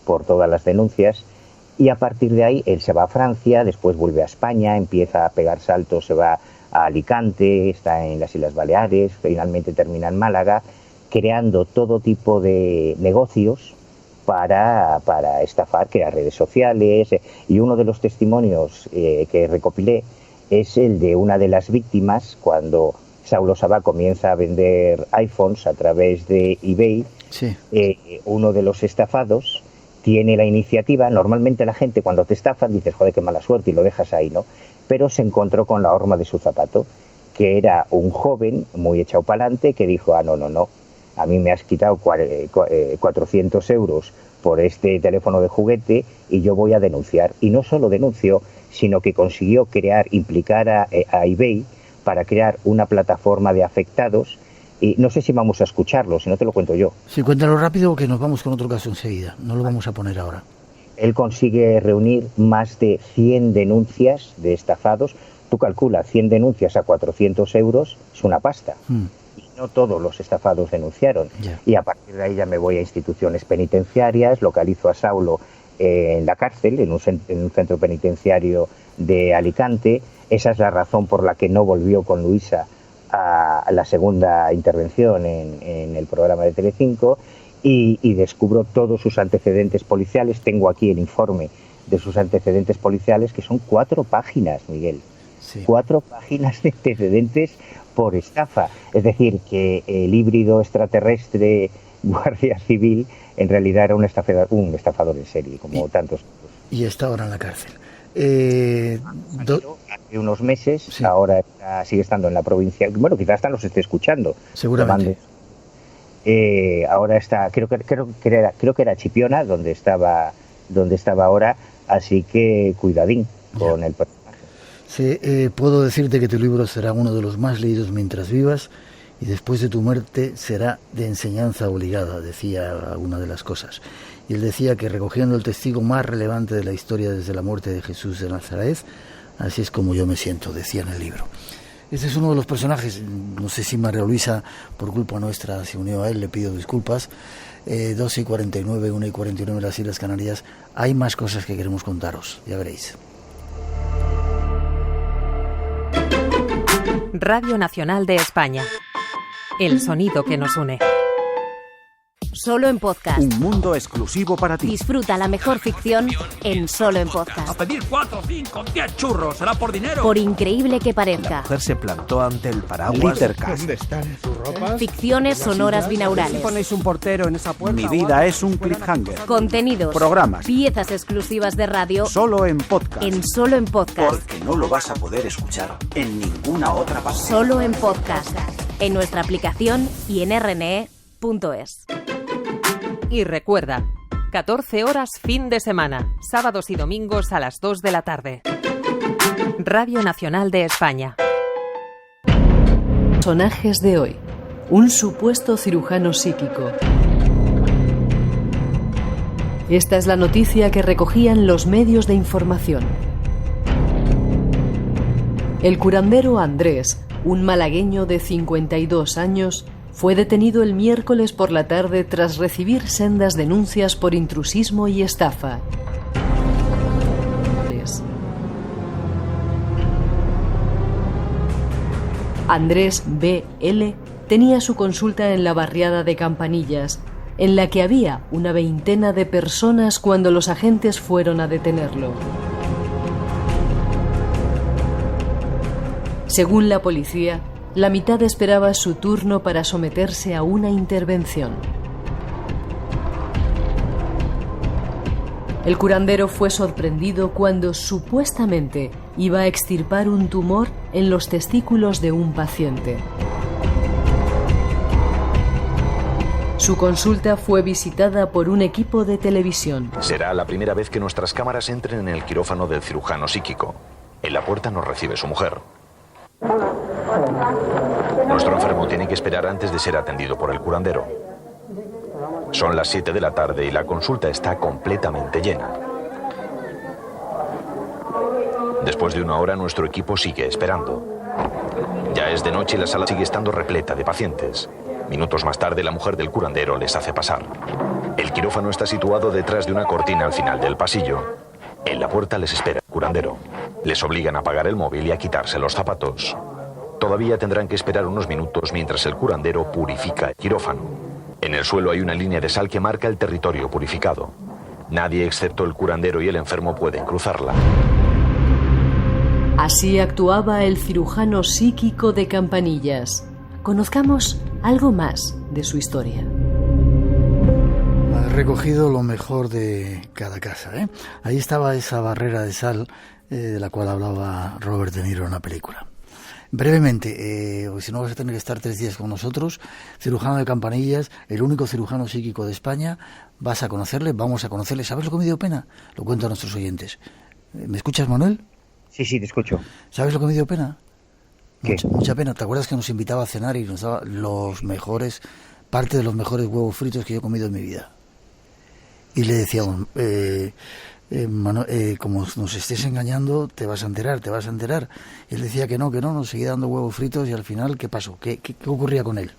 Speaker 4: por todas las denuncias, y a partir de ahí él se va a Francia, después vuelve a España, empieza a pegar saltos, se va a Alicante, está en las Islas Baleares, finalmente termina en Málaga, creando todo tipo de negocios para estafar, crear redes sociales, y uno de los testimonios que recopilé es el de una de las víctimas cuando Saulo Sabá comienza a vender iPhones a través de eBay. Sí. Uno de los estafados tiene la iniciativa. Normalmente la gente cuando te estafan dices, joder, qué mala suerte, y lo dejas ahí, ¿no? Pero se encontró con la horma de su zapato, que era un joven muy echado para adelante que dijo, no, a mí me has quitado 400 euros por este teléfono de juguete y yo voy a denunciar. Y no solo denunció, sino que consiguió implicar a eBay para crear una plataforma de afectados. Y no sé si vamos a escucharlo, si no te lo cuento yo.
Speaker 2: Sí, cuéntalo rápido que nos vamos con otro caso enseguida. No lo vamos a poner ahora.
Speaker 4: Él consigue reunir más de 100 denuncias de estafados. Tú calcula, 100 denuncias a 400 euros es una pasta. Y no todos los estafados denunciaron. Yeah. Y a partir de ahí ya me voy a instituciones penitenciarias, localizo a Saulo en la cárcel, en un centro penitenciario de Alicante. Esa es la razón por la que no volvió con Luisa a la segunda intervención en el programa de Telecinco, y descubro todos sus antecedentes policiales. Tengo aquí el informe de sus antecedentes policiales, que son 4 páginas, Miguel. Sí. 4 páginas de antecedentes por estafa. Es decir, que el híbrido extraterrestre guardia civil en realidad era un estafador en serie, como tantos.
Speaker 2: Y está ahora en la cárcel.
Speaker 4: Hace unos meses, sí. Ahora sigue estando en la provincia. Bueno, quizás hasta los esté escuchando.
Speaker 2: Seguramente.
Speaker 4: Ahora está, creo que era Chipiona, donde estaba ahora, así que cuidadín con el personaje.
Speaker 2: Sí, puedo decirte que tu libro será uno de los más leídos mientras vivas, y después de tu muerte será de enseñanza obligada, decía alguna de las cosas. Y él decía que recogiendo el testigo más relevante de la historia desde la muerte de Jesús de Nazaret, así es como yo me siento, decía en el libro. Este es uno de los personajes. No sé si María Luisa, por culpa nuestra, se unió a él, le pido disculpas. 12:49, 1:49 en las Islas Canarias. Hay más cosas que queremos contaros, ya veréis.
Speaker 15: Radio Nacional de España. El sonido que nos une. Solo en podcast.
Speaker 16: Un mundo exclusivo para ti.
Speaker 15: Disfruta la mejor ficción en Solo en podcast.
Speaker 17: A pedir 4, 5, 10 churros, será por dinero.
Speaker 15: Por increíble que parezca.
Speaker 16: La mujer se plantó ante el paraguas.
Speaker 18: ¿Dónde están sus ropas?
Speaker 15: Ficciones sonoras binaurales.
Speaker 19: ¿Ponéis un portero en esa puerta?
Speaker 16: Mi vida es un cliffhanger.
Speaker 15: Contenidos.
Speaker 16: Programas.
Speaker 15: Piezas exclusivas de radio.
Speaker 16: Solo en podcast.
Speaker 15: En Solo en podcast.
Speaker 16: Porque no lo vas a poder escuchar en ninguna otra parte.
Speaker 15: Solo en podcast. En nuestra aplicación y en rne.es.
Speaker 20: Y recuerda, 14 horas fin de semana, sábados y domingos a las 2 de la tarde. Radio Nacional de España.
Speaker 3: Personajes de hoy. Un supuesto cirujano psíquico. Esta es la noticia que recogían los medios de información. El curandero Andrés, un malagueño de 52 años, fue detenido el miércoles por la tarde tras recibir sendas denuncias por intrusismo y estafa. Andrés B.L. tenía su consulta en la barriada de Campanillas, en la que había una veintena de personas cuando los agentes fueron a detenerlo. Según la policía, la mitad esperaba su turno para someterse a una intervención. El curandero fue sorprendido cuando supuestamente iba a extirpar un tumor en los testículos de un paciente. Su consulta fue visitada por un equipo de televisión.
Speaker 21: Será la primera vez que nuestras cámaras entren en el quirófano del cirujano psíquico. En la puerta nos recibe su mujer. Nuestro enfermo tiene que esperar antes de ser atendido por el curandero. Son las 7 de la tarde y la consulta está completamente llena. Después de una hora, nuestro equipo sigue esperando. Ya es de noche y la sala sigue estando repleta de pacientes. Minutos más tarde, la mujer del curandero les hace pasar. El quirófano está situado detrás de una cortina al final del pasillo. En la puerta les espera el curandero. Les obligan a apagar el móvil y a quitarse los zapatos. Todavía tendrán que esperar unos minutos mientras el curandero purifica el quirófano. En el suelo hay una línea de sal que marca el territorio purificado. Nadie excepto el curandero y el enfermo pueden cruzarla.
Speaker 3: Así actuaba el cirujano psíquico de Campanillas. Conozcamos algo más de su historia.
Speaker 2: Ha recogido lo mejor de cada casa, ¿eh? Ahí estaba esa barrera de sal de la cual hablaba Robert De Niro en la película. Brevemente, porque si no vas a tener que estar 3 días con nosotros, cirujano de Campanillas, el único cirujano psíquico de España. Vas a conocerle, vamos a conocerle. ¿Sabes lo que me dio pena? Lo cuento a nuestros oyentes. ¿Me escuchas, Manuel?
Speaker 4: Sí, te escucho.
Speaker 2: ¿Sabes lo que me dio pena?
Speaker 4: ¿Qué?
Speaker 2: Mucha pena. ¿Te acuerdas que nos invitaba a cenar y nos daba parte de los mejores huevos fritos que yo he comido en mi vida? Y le decíamos, como nos estés engañando, te vas a enterar. Y él decía que no, nos seguía dando huevos fritos y al final, ¿qué pasó? ¿Qué ocurría con él?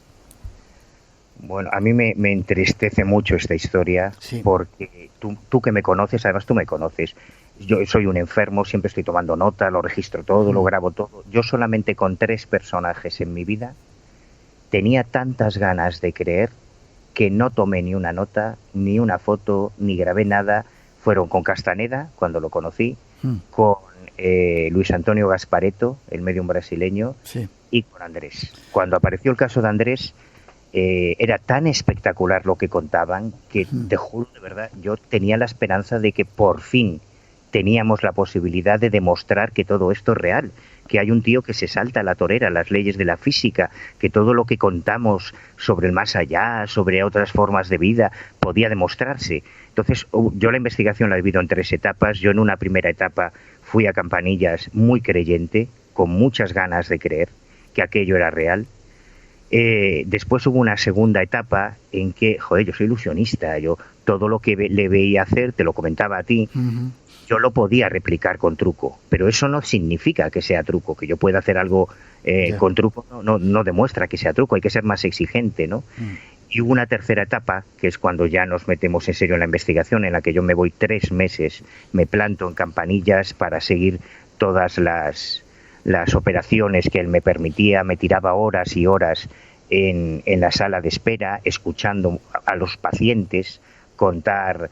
Speaker 4: Bueno, a mí me entristece mucho esta historia, sí. Porque tú que me conoces, además tú me conoces, yo soy un enfermo, siempre estoy tomando nota, lo registro todo, lo grabo todo. Yo solamente con 3 personajes en mi vida tenía tantas ganas de creer que no tomé ni una nota, ni una foto, ni grabé nada. Fueron con Castaneda, cuando lo conocí, con Luis Antonio Gasparetto, el medium brasileño, sí. Y con Andrés. Cuando apareció el caso de Andrés, era tan espectacular lo que contaban que, te juro, de verdad, yo tenía la esperanza de que por fin teníamos la posibilidad de demostrar que todo esto es real, que hay un tío que se salta a la torera, las leyes de la física, que todo lo que contamos sobre el más allá, sobre otras formas de vida, podía demostrarse. Entonces, yo la investigación la he vivido en 3 etapas. Yo en una primera etapa fui a Campanillas muy creyente, con muchas ganas de creer que aquello era real. Después hubo una segunda etapa en que, yo soy ilusionista, yo todo lo que le veía hacer, te lo comentaba a ti, yo lo podía replicar con truco, pero eso no significa que sea truco, que yo pueda hacer algo con truco, no demuestra que sea truco, hay que ser más exigente, ¿no? Y hubo una tercera etapa, que es cuando ya nos metemos en serio en la investigación, en la que yo me voy 3 meses, me planto en Campanillas para seguir todas las operaciones que él me permitía, me tiraba horas y horas en la sala de espera, escuchando a los pacientes contar.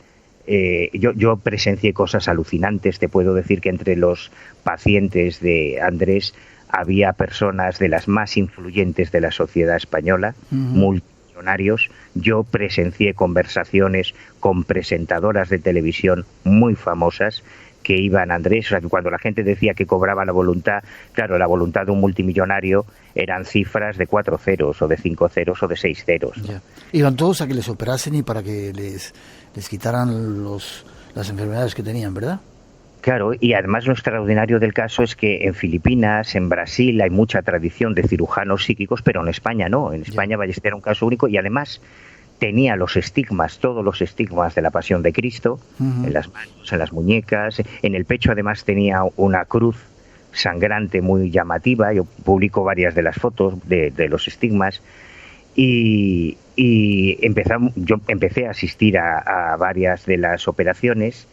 Speaker 4: Yo presencié cosas alucinantes. Te puedo decir que entre los pacientes de Andrés había personas de las más influyentes de la sociedad española, multimillonarios. Yo presencié conversaciones con presentadoras de televisión muy famosas que iban a Andrés. O sea, que cuando la gente decía que cobraba la voluntad, claro, la voluntad de un multimillonario eran cifras de 4 ceros o de 5 ceros o de 6 ceros.
Speaker 2: Ya. Iban todos a que les operasen y para que les quitaran las enfermedades que tenían, ¿verdad?
Speaker 4: Claro, y además lo extraordinario del caso es que en Filipinas, en Brasil, hay mucha tradición de cirujanos psíquicos, pero en España no. En España Ballester era un caso único y además tenía los estigmas, todos los estigmas de la Pasión de Cristo, en las manos, en las muñecas, en el pecho además tenía una cruz sangrante muy llamativa. Yo publico varias de las fotos de los estigmas y yo empecé a asistir a varias de las operaciones.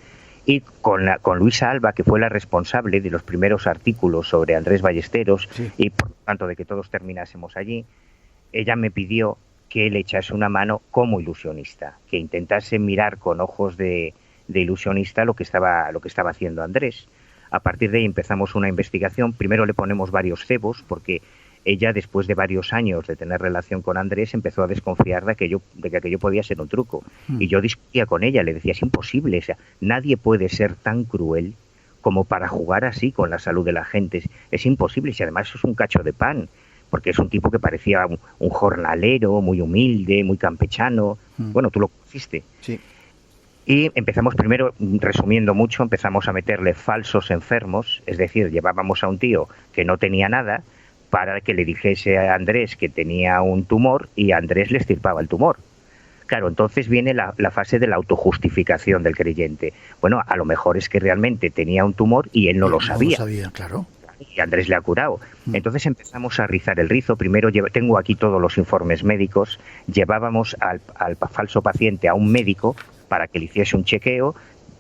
Speaker 4: Y con Luisa Alba, que fue la responsable de los primeros artículos sobre Andrés Ballesteros, y por tanto de que todos terminásemos allí, ella me pidió que le echase una mano como ilusionista, que intentase mirar con ojos de ilusionista lo que estaba haciendo Andrés. A partir de ahí empezamos una investigación. Primero le ponemos varios cebos, porque ella, después de varios años de tener relación con Andrés, empezó a desconfiar de que aquello podía ser un truco. Y yo discutía con ella, le decía, es imposible, o sea, nadie puede ser tan cruel como para jugar así con la salud de la gente. Es imposible, si además eso es un cacho de pan, porque es un tipo que parecía un jornalero, muy humilde, muy campechano. Bueno, tú lo conociste.
Speaker 2: Sí.
Speaker 4: Y empezamos primero, resumiendo mucho, empezamos a meterle falsos enfermos, es decir, llevábamos a un tío que no tenía nada, para que le dijese a Andrés que tenía un tumor y Andrés le extirpaba el tumor. Claro, entonces viene la fase de la autojustificación del creyente. Bueno, a lo mejor es que realmente tenía un tumor y él no lo sabía.
Speaker 2: No lo sabía, claro.
Speaker 4: Y Andrés le ha curado. Entonces empezamos a rizar el rizo. Primero, tengo aquí todos los informes médicos. Llevábamos al falso paciente a un médico para que le hiciese un chequeo,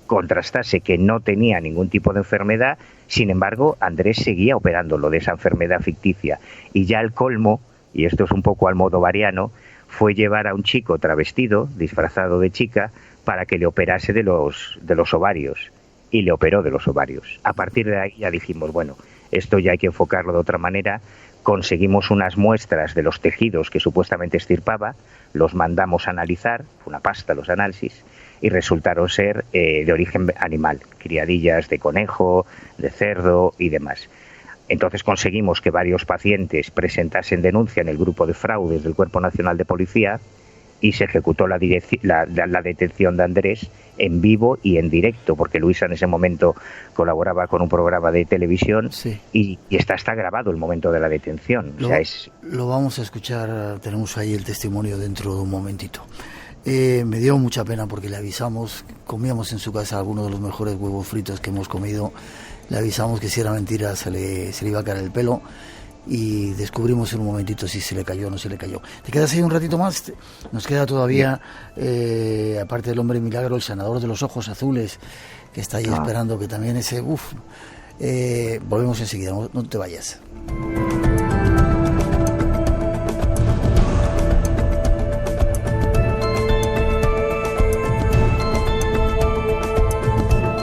Speaker 4: contrastase que no tenía ningún tipo de enfermedad. Sin embargo, Andrés seguía operándolo de esa enfermedad ficticia. Y ya el colmo, y esto es un poco al modo variano, fue llevar a un chico travestido, disfrazado de chica, para que le operase de los ovarios. Y le operó de los ovarios. A partir de ahí ya dijimos, bueno, esto ya hay que enfocarlo de otra manera. Conseguimos unas muestras de los tejidos que supuestamente extirpaba, los mandamos a analizar, una pasta los análisis, y resultaron ser de origen animal, criadillas de conejo, de cerdo y demás. Entonces conseguimos que varios pacientes presentasen denuncia en el grupo de fraudes del Cuerpo Nacional de Policía y se ejecutó la detención de Andrés en vivo y en directo, porque Luisa en ese momento colaboraba con un programa de televisión y está grabado el momento de la detención.
Speaker 2: Lo vamos a escuchar, tenemos ahí el testimonio dentro de un momentito. Me dio mucha pena porque le avisamos, comíamos en su casa algunos de los mejores huevos fritos que hemos comido, le avisamos que si era mentira se le iba a caer el pelo y descubrimos en un momentito si se le cayó o no se le cayó. ¿Te quedas ahí un ratito más? Nos queda todavía, aparte del hombre milagro, el sanador de los ojos azules, que está ahí esperando, que también ese... volvemos enseguida, no te vayas.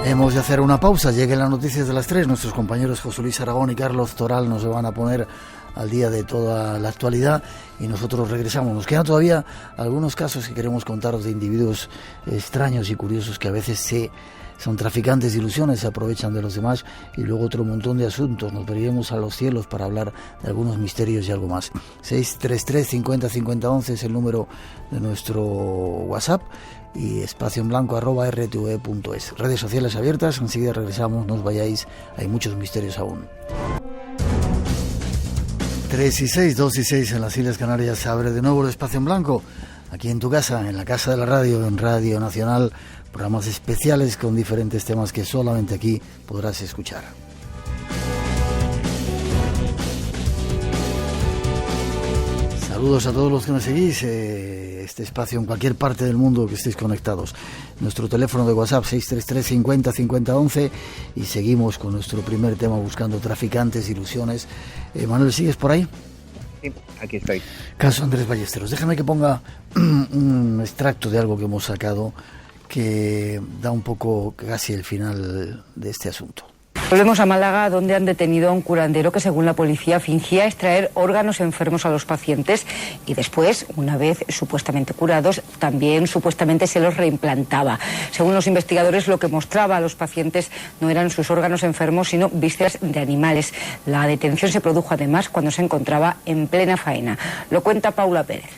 Speaker 2: Hemos de hacer una pausa, lleguen las noticias de las 3, nuestros compañeros José Luis Aragón y Carlos Toral nos van a poner al día de toda la actualidad y nosotros regresamos. Nos quedan todavía algunos casos que queremos contaros de individuos extraños y curiosos que a veces son traficantes de ilusiones, se aprovechan de los demás y luego otro montón de asuntos. Nos veremos a los cielos para hablar de algunos misterios y algo más. 633 50 50 11 es el número de nuestro WhatsApp y espacioenblanco@rtve.es. Redes sociales abiertas, enseguida regresamos, no os vayáis, hay muchos misterios aún. 3 y 6, 2 y 6 en las Islas Canarias se abre de nuevo el Espacio en Blanco, aquí en tu casa, en la casa de la radio, en Radio Nacional, programas especiales con diferentes temas que solamente aquí podrás escuchar. Saludos a todos los que nos seguís, este espacio en cualquier parte del mundo que estéis conectados. Nuestro teléfono de WhatsApp 633 50 50 11 y seguimos con nuestro primer tema buscando traficantes, ilusiones. Manuel, ¿sigues por ahí?
Speaker 4: Sí, aquí estoy.
Speaker 2: Caso Andrés Ballesteros. Déjame que ponga un extracto de algo que hemos sacado que da un poco casi el final de este asunto.
Speaker 19: Volvemos a Málaga, donde han detenido a un curandero que, según la policía, fingía extraer órganos enfermos a los pacientes y después, una vez supuestamente curados, también supuestamente se los reimplantaba. Según los investigadores, lo que mostraba a los pacientes no eran sus órganos enfermos, sino vísceras de animales. La detención se produjo además cuando se encontraba en plena faena. Lo cuenta Paula Pérez.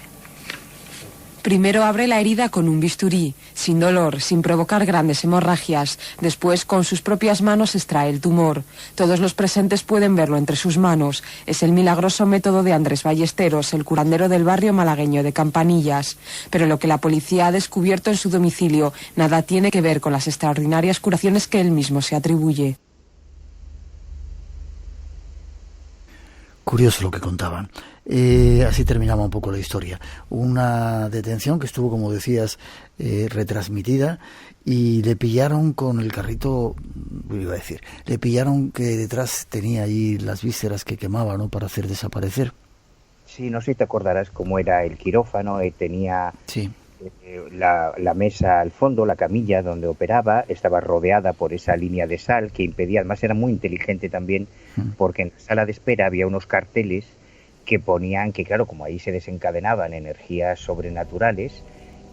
Speaker 22: Primero abre la herida con un bisturí, sin dolor, sin provocar grandes hemorragias. Después, con sus propias manos, extrae el tumor. Todos los presentes pueden verlo entre sus manos. Es el milagroso método de Andrés Ballesteros, el curandero del barrio malagueño de Campanillas. Pero lo que la policía ha descubierto en su domicilio nada tiene que ver con las extraordinarias curaciones que él mismo se atribuye.
Speaker 2: Curioso lo que contaban. Así terminaba un poco la historia. Una detención que estuvo, como decías, retransmitida, y le pillaron con el carrito, le pillaron que detrás tenía allí las vísceras que quemaba, ¿no?, para hacer desaparecer.
Speaker 4: Sí, no sé si te acordarás cómo era el quirófano, tenía
Speaker 2: sí.
Speaker 4: La mesa al fondo, la camilla donde operaba, estaba rodeada por esa línea de sal que impedía, además era muy inteligente también, porque en la sala de espera había unos carteles que ponían que, claro, como ahí se desencadenaban energías sobrenaturales,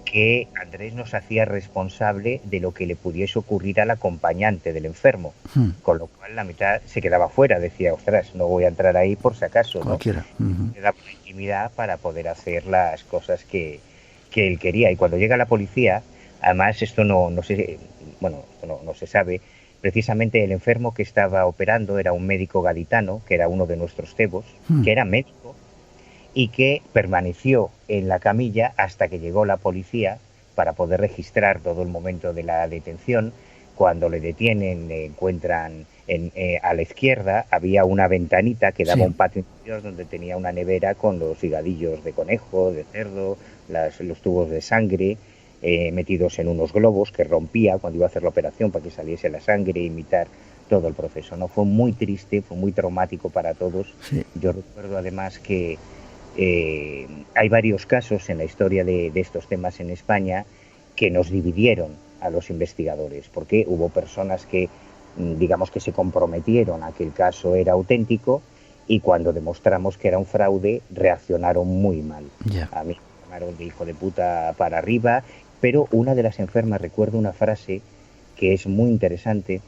Speaker 4: que Andrés nos hacía responsable de lo que le pudiese ocurrir al acompañante del enfermo, con lo cual la mitad se quedaba fuera, decía, ostras, no voy a entrar ahí por si acaso, ¿no?
Speaker 2: Cualquiera.
Speaker 4: Le daba una intimidad para poder hacer las cosas que él quería. Y cuando llega la policía, además esto no se sabe, precisamente el enfermo que estaba operando era un médico gaditano, que era uno de nuestros cebos, que era médico, y que permaneció en la camilla hasta que llegó la policía para poder registrar todo el momento de la detención. Cuando le detienen, encuentran a la izquierda había una ventanita que daba un patio interior donde tenía una nevera con los higadillos de conejo, de cerdo, los tubos de sangre metidos en unos globos que rompía cuando iba a hacer la operación para que saliese la sangre e imitar todo el proceso, ¿no? Fue muy triste, fue muy traumático para todos. Sí. Yo recuerdo además que hay varios casos en la historia de estos temas en España que nos dividieron a los investigadores, porque hubo personas que, digamos, que se comprometieron a que el caso era auténtico, y cuando demostramos que era un fraude reaccionaron muy mal. A mí me llamaron de hijo de puta para arriba, pero una de las enfermas, recuerdo una frase que es muy interesante,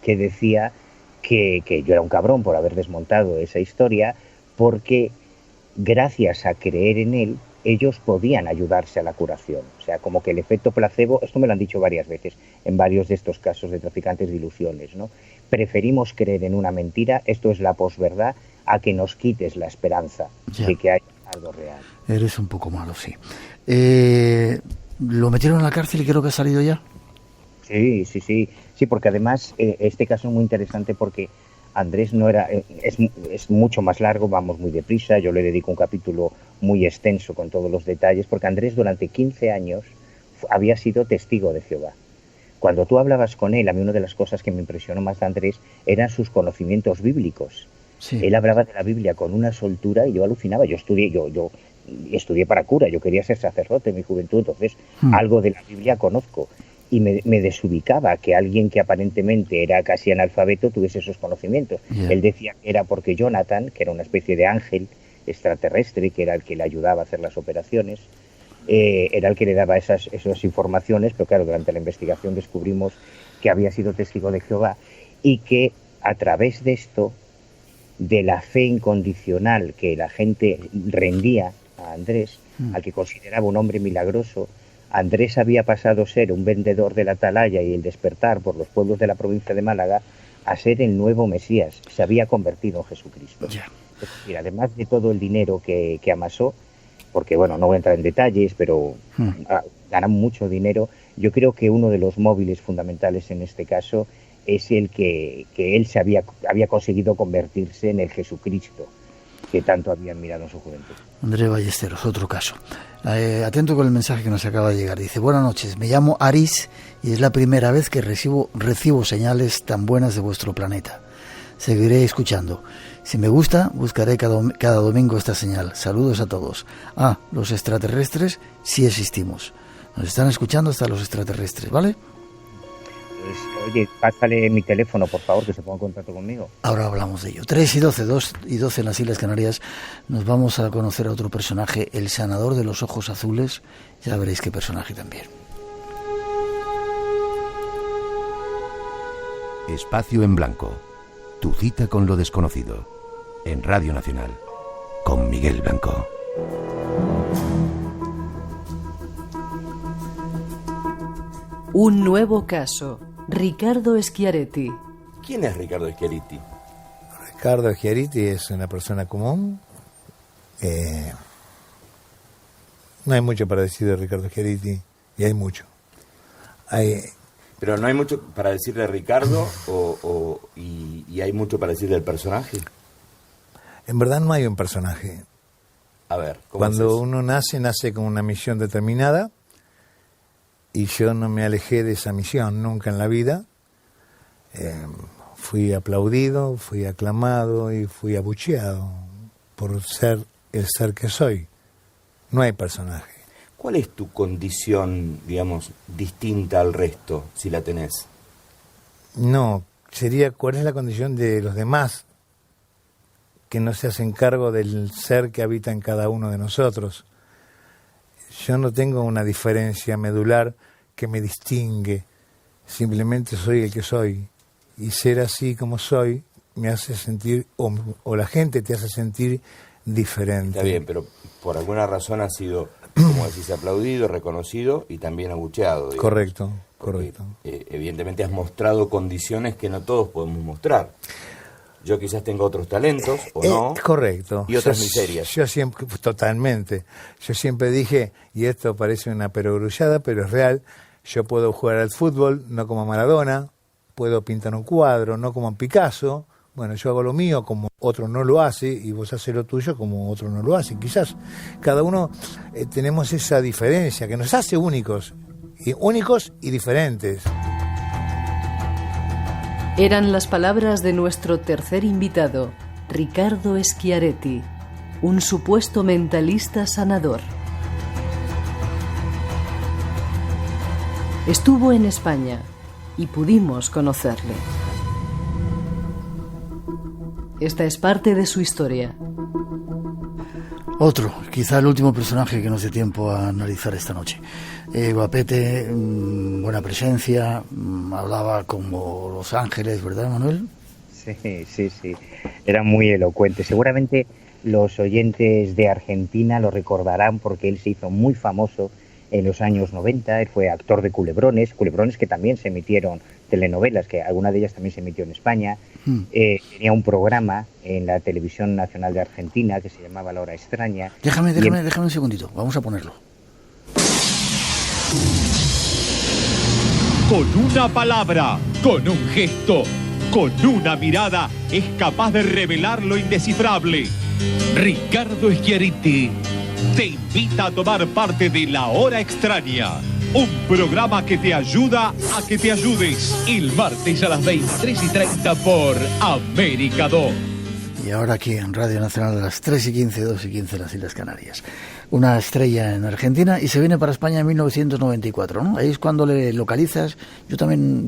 Speaker 4: que decía que yo era un cabrón por haber desmontado esa historia, porque gracias a creer en él, ellos podían ayudarse a la curación. O sea, como que el efecto placebo, esto me lo han dicho varias veces en varios de estos casos de traficantes de ilusiones, ¿no? Preferimos creer en una mentira, esto es la posverdad, a que nos quites la esperanza de que hay algo real.
Speaker 2: Eres un poco malo, sí. ¿Lo metieron en la cárcel y creo que ha salido ya?
Speaker 4: Sí, porque además este caso es muy interesante porque Andrés no era, es mucho más largo, vamos muy deprisa, yo le dedico un capítulo muy extenso con todos los detalles, porque Andrés durante 15 años había sido testigo de Jehová. Cuando tú hablabas con él, a mí una de las cosas que me impresionó más de Andrés eran sus conocimientos bíblicos. Sí. Él hablaba de la Biblia con una soltura y yo alucinaba. Yo estudié para cura, yo quería ser sacerdote en mi juventud, entonces algo de la Biblia conozco. Y me desubicaba que alguien que aparentemente era casi analfabeto tuviese esos conocimientos. Él decía que era porque Jonathan, que era una especie de ángel extraterrestre, que era el que le ayudaba a hacer las operaciones, era el que le daba esas informaciones, pero claro, durante la investigación descubrimos que había sido testigo de Jehová y que a través de esto, de la fe incondicional que la gente rendía a Andrés, al que consideraba un hombre milagroso, Andrés había pasado a ser un vendedor de la atalaya y el despertar por los pueblos de la provincia de Málaga a ser el nuevo Mesías. Se había convertido en Jesucristo. Es decir, además de todo el dinero que amasó, porque bueno, no voy a entrar en detalles, pero ganan mucho dinero, yo creo que uno de los móviles fundamentales en este caso es el que él había conseguido convertirse en el Jesucristo que tanto había admirado en su juventud.
Speaker 2: Andrés Ballesteros, otro caso. Atento con el mensaje que nos acaba de llegar. Dice: buenas noches, me llamo Aris y es la primera vez que recibo señales tan buenas de vuestro planeta. Seguiré escuchando. Si me gusta, buscaré cada domingo esta señal. Saludos a todos. Los extraterrestres sí existimos. Nos están escuchando hasta los extraterrestres, ¿vale?
Speaker 4: Pues, oye, pásale mi teléfono, por favor, que se ponga en contacto conmigo.
Speaker 2: Ahora hablamos de ello. 3:12, 2:12 en las Islas Canarias. Nos vamos a conocer a otro personaje, el sanador de los ojos azules. Ya veréis qué personaje también.
Speaker 11: Espacio en Blanco. Tu cita con lo desconocido. En Radio Nacional. Con Miguel Blanco.
Speaker 3: Un nuevo caso. Ricardo Schiaretti.
Speaker 1: ¿Quién es Ricardo Schiaretti?
Speaker 18: Ricardo Schiaretti es una persona común. No hay mucho para decir de Ricardo Schiaretti, y hay mucho.
Speaker 1: Pero no hay mucho para decir de Ricardo y hay mucho para decir del personaje.
Speaker 18: En verdad no hay un personaje.
Speaker 1: A ver, ¿cómo
Speaker 18: cuando
Speaker 1: es eso?
Speaker 18: uno nace con una misión determinada, y yo no me alejé de esa misión nunca en la vida. Fui aplaudido, fui aclamado y fui abucheado por ser el ser que soy. No hay personaje.
Speaker 1: ¿Cuál es tu condición, digamos, distinta al resto, si la tenés?
Speaker 18: No, sería cuál es la condición de los demás que no se hacen cargo del ser que habita en cada uno de nosotros. Yo no tengo una diferencia medular que me distingue, simplemente soy el que soy, y ser así como soy me hace sentir, o la gente te hace sentir diferente.
Speaker 1: Está bien, pero por alguna razón has sido, como decís, aplaudido, reconocido y también abucheado. Digamos.
Speaker 18: Correcto.
Speaker 1: Evidentemente has mostrado condiciones que no todos podemos mostrar. Yo quizás tengo otros talentos, o no.
Speaker 18: Correcto.
Speaker 1: Y otras miserias.
Speaker 18: Yo siempre, totalmente. Yo siempre dije, y esto parece una perogrullada, pero es real, yo puedo jugar al fútbol, no como Maradona, puedo pintar un cuadro, no como Picasso. Bueno, yo hago lo mío como otro no lo hace, y vos haces lo tuyo como otro no lo hace. Quizás cada uno tenemos esa diferencia que nos hace únicos y diferentes.
Speaker 3: Eran las palabras de nuestro tercer invitado, Ricardo Schiaretti, un supuesto mentalista sanador. Estuvo en España y pudimos conocerle. Esta es parte de su historia.
Speaker 2: Otro, quizá el último personaje que nos dé tiempo a analizar esta noche. Guapete, buena presencia, hablaba como Los Ángeles, ¿verdad, Manuel?
Speaker 4: Sí. Era muy elocuente. Seguramente los oyentes de Argentina lo recordarán porque él se hizo muy famoso en los años 90. Él fue actor de Culebrones que también se emitieron telenovelas, que alguna de ellas también se emitió en España. Tenía un programa en la Televisión Nacional de Argentina que se llamaba La Hora Extraña.
Speaker 2: Déjame un segundito, vamos a ponerlo.
Speaker 5: Con una palabra, con un gesto, con una mirada, es capaz de revelar lo indescifrable. Ricardo Schiaretti te invita a tomar parte de La Hora Extraña, un programa que te ayuda a que te ayudes. El martes a las 23:30 por América 2.
Speaker 2: Y ahora aquí en Radio Nacional a las 3:15, 2:15 en las Islas Canarias. Una estrella en Argentina y se viene para España en 1994, ¿no? Ahí es cuando le localizas. Yo también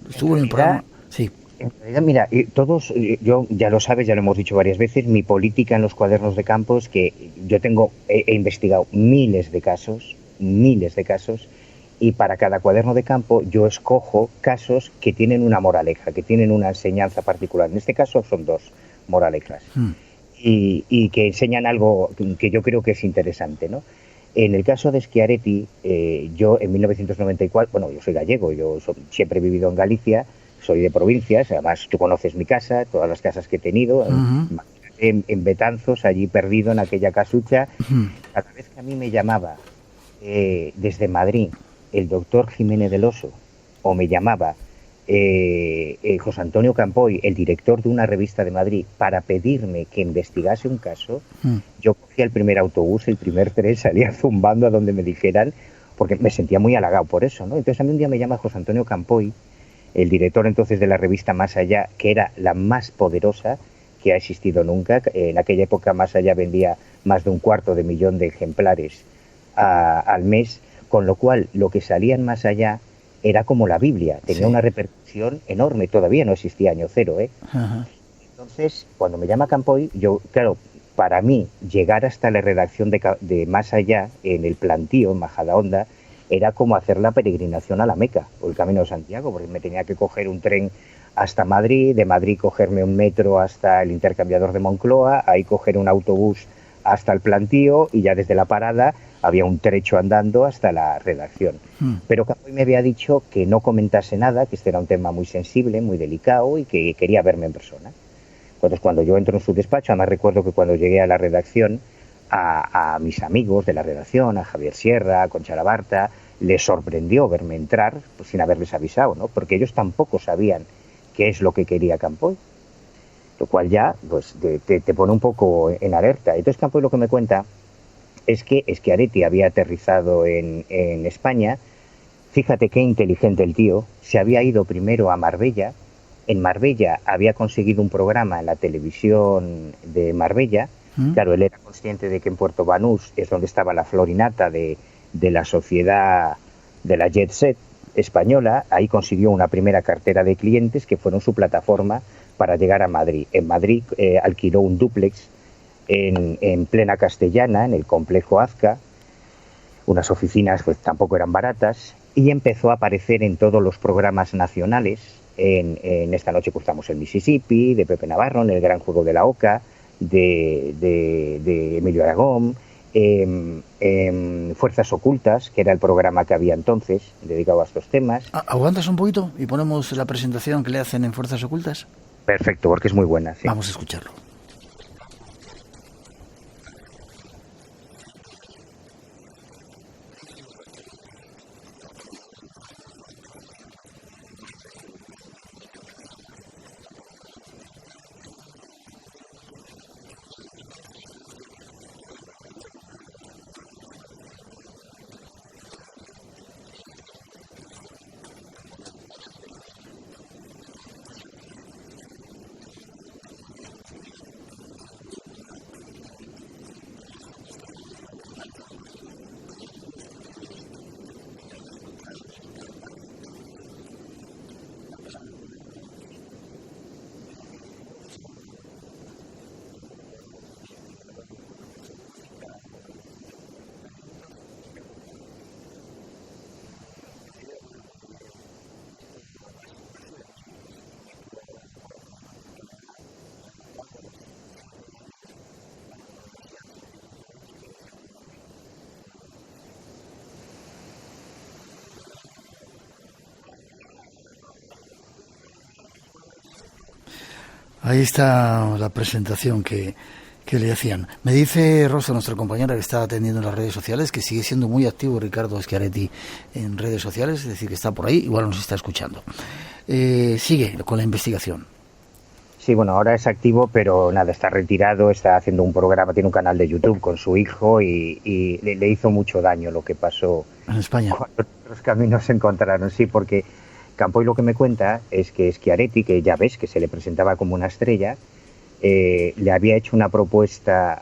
Speaker 2: estuve en el programa. Sí.
Speaker 4: En realidad, mira, todos, yo ya lo sabes, ya lo hemos dicho varias veces, mi política en los cuadernos de campo es que yo he investigado miles de casos, y para cada cuaderno de campo yo escojo casos que tienen una moraleja, que tienen una enseñanza particular. En este caso son dos moralejas. Y que enseñan algo que yo creo que es interesante, ¿no? En el caso de Schiaretti, yo en 1994, bueno, yo soy gallego, siempre he vivido en Galicia, soy de provincias, además tú conoces mi casa, todas las casas que he tenido, en Betanzos, allí perdido en aquella casucha. Cada vez que a mí me llamaba desde Madrid el doctor Jiménez del Oso, o me llamaba José Antonio Campoy, el director de una revista de Madrid, para pedirme que investigase un caso, yo cogía el primer autobús, el primer tren, salía zumbando a donde me dijeran, porque me sentía muy halagado por eso, ¿no? Entonces a mí un día me llama José Antonio Campoy el director entonces de la revista Más Allá, que era la más poderosa que ha existido nunca. En aquella época Más Allá vendía más de 250.000 de ejemplares al mes, con lo cual lo que salía en Más Allá era como la Biblia, tenía una repercusión enorme, todavía no existía Año Cero, ¿eh?
Speaker 2: Ajá.
Speaker 4: Entonces, cuando me llama Campoy, yo, claro, para mí, llegar hasta la redacción de Más Allá, en el Plantío, en Majadahonda, era como hacer la peregrinación a la Meca, o el Camino de Santiago, porque me tenía que coger un tren hasta Madrid, de Madrid cogerme un metro hasta el intercambiador de Moncloa, ahí coger un autobús hasta el Plantío, y ya desde la parada había un trecho andando hasta la redacción. Pero Campoy me había dicho que no comentase nada, que este era un tema muy sensible, muy delicado, y que quería verme en persona. Entonces, cuando yo entro en su despacho, además recuerdo que cuando llegué a la redacción, a mis amigos de la redacción, a Javier Sierra, a Concha Labarta, les sorprendió verme entrar, pues, sin haberles avisado, ¿no? Porque ellos tampoco sabían qué es lo que quería Campoy, lo cual ya pues te pone un poco en alerta. Entonces Campoy lo que me cuenta es que Schiaretti había aterrizado en España. Fíjate qué inteligente el tío, se había ido primero a Marbella. En Marbella había conseguido un programa en la televisión de Marbella. Claro, él era consciente de que en Puerto Banús es donde estaba la florinata de la sociedad, de la jet set española. Ahí consiguió una primera cartera de clientes que fueron su plataforma para llegar a Madrid. En Madrid alquiló un dúplex en plena Castellana, en el complejo Azca. Unas oficinas pues tampoco eran baratas, y empezó a aparecer en todos los programas nacionales. En Esta noche cruzamos el Mississippi, de Pepe Navarro, en El gran juego de la Oca, de Emilio Aragón, Fuerzas ocultas, que era el programa que había entonces dedicado a estos temas.
Speaker 2: ¿Aguantas un poquito y ponemos la presentación que le hacen en Fuerzas ocultas?
Speaker 4: Perfecto, porque es muy buena. Sí.
Speaker 2: Vamos a escucharlo. Ahí está la presentación que le hacían. Me dice Rosa, nuestra compañera que está atendiendo en las redes sociales, que sigue siendo muy activo Ricardo Schiaretti en redes sociales, es decir, que está por ahí, igual nos está escuchando. Sigue con la investigación.
Speaker 4: Sí, bueno, ahora es activo, pero nada, está retirado, está haciendo un programa, tiene un canal de YouTube con su hijo, y le hizo mucho daño lo que pasó
Speaker 2: en España.
Speaker 4: Cuando los caminos se encontraron, sí, porque Campoy lo que me cuenta es que Schiaretti, que ya ves que se le presentaba como una estrella, le había hecho una propuesta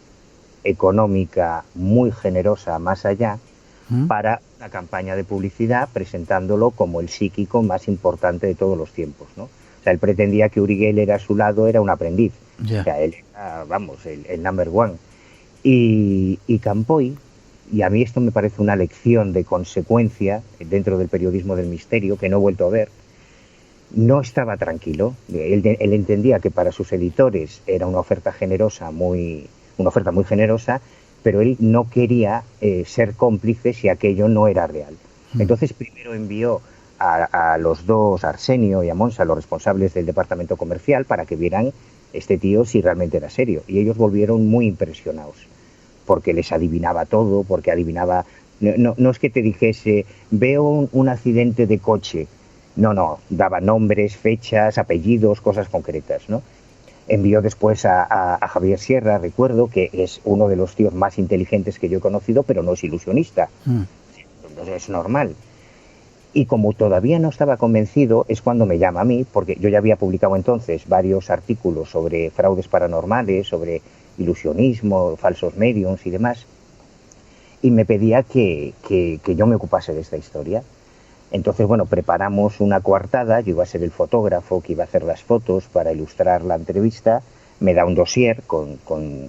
Speaker 4: económica muy generosa Más Allá para una campaña de publicidad, presentándolo como el psíquico más importante de todos los tiempos, ¿no? O sea, él pretendía que Uri Geller a su lado era un aprendiz.
Speaker 2: Yeah.
Speaker 4: O sea, él era, vamos, el number one. Y Campoy, y a mí esto me parece una lección de consecuencia dentro del periodismo del misterio que no he vuelto a ver, no estaba tranquilo. Él entendía que para sus editores era una oferta generosa, una oferta muy generosa, pero él no quería ser cómplice si aquello no era real. Entonces primero envió a los dos, a Arsenio y a Monsa, los responsables del departamento comercial, para que vieran este tío si realmente era serio. Y ellos volvieron muy impresionados, porque les adivinaba todo, porque adivinaba... No es que te dijese, veo un accidente de coche. No, daba nombres, fechas, apellidos, cosas concretas, ¿no? Envió después a Javier Sierra, recuerdo, que es uno de los tíos más inteligentes que yo he conocido, pero no es ilusionista. Entonces es normal. Y como todavía no estaba convencido, es cuando me llama a mí, porque yo ya había publicado entonces varios artículos sobre fraudes paranormales, sobre ilusionismo, falsos mediums y demás, y me pedía que yo me ocupase de esta historia. Entonces, bueno, preparamos una coartada, yo iba a ser el fotógrafo que iba a hacer las fotos para ilustrar la entrevista, me da un dossier con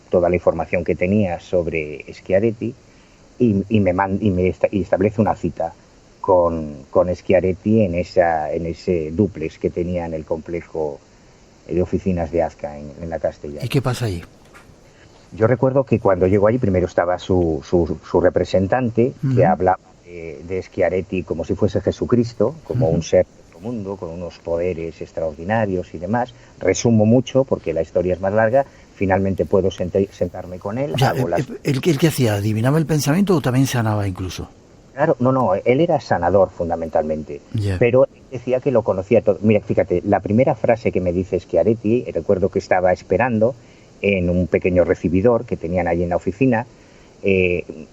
Speaker 4: toda la información que tenía sobre Schiaretti y establece una cita con Schiaretti en ese dúplex que tenía en el complejo de oficinas de Azca, en la Castellana.
Speaker 2: ¿Y qué pasa allí?
Speaker 4: Yo recuerdo que cuando llegó allí primero estaba su representante, que hablaba de Schiaretti como si fuese Jesucristo, como un ser de otro mundo, con unos poderes extraordinarios y demás. Resumo mucho porque la historia es más larga. Finalmente puedo sentarme con él.
Speaker 2: Ya, ¿el qué hacía? ¿Adivinaba el pensamiento o también sanaba incluso?
Speaker 4: Claro, no, él era sanador fundamentalmente, pero decía que lo conocía todo. Mira, fíjate, la primera frase que me dice Schiaretti, recuerdo que estaba esperando en un pequeño recibidor que tenían allí en la oficina.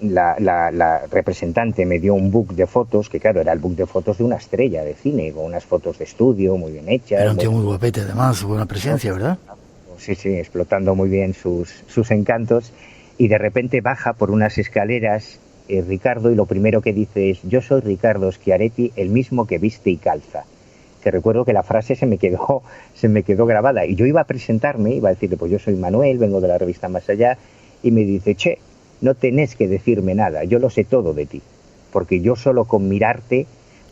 Speaker 4: La representante me dio un book de fotos, que claro, era el book de fotos de una estrella de cine, con unas fotos de estudio muy bien hechas.
Speaker 2: Era un tío muy guapete además, buena presencia, ¿verdad?
Speaker 4: Sí, explotando muy bien sus encantos, y de repente baja por unas escaleras Ricardo, y lo primero que dice es: yo soy Ricardo Schiaretti, el mismo que viste y calza. Que recuerdo que la frase se me quedó grabada, y yo iba a presentarme, iba a decirle, pues yo soy Manuel, vengo de la revista Más Allá, y me dice: che, no tenés que decirme nada, yo lo sé todo de ti, porque yo solo con mirarte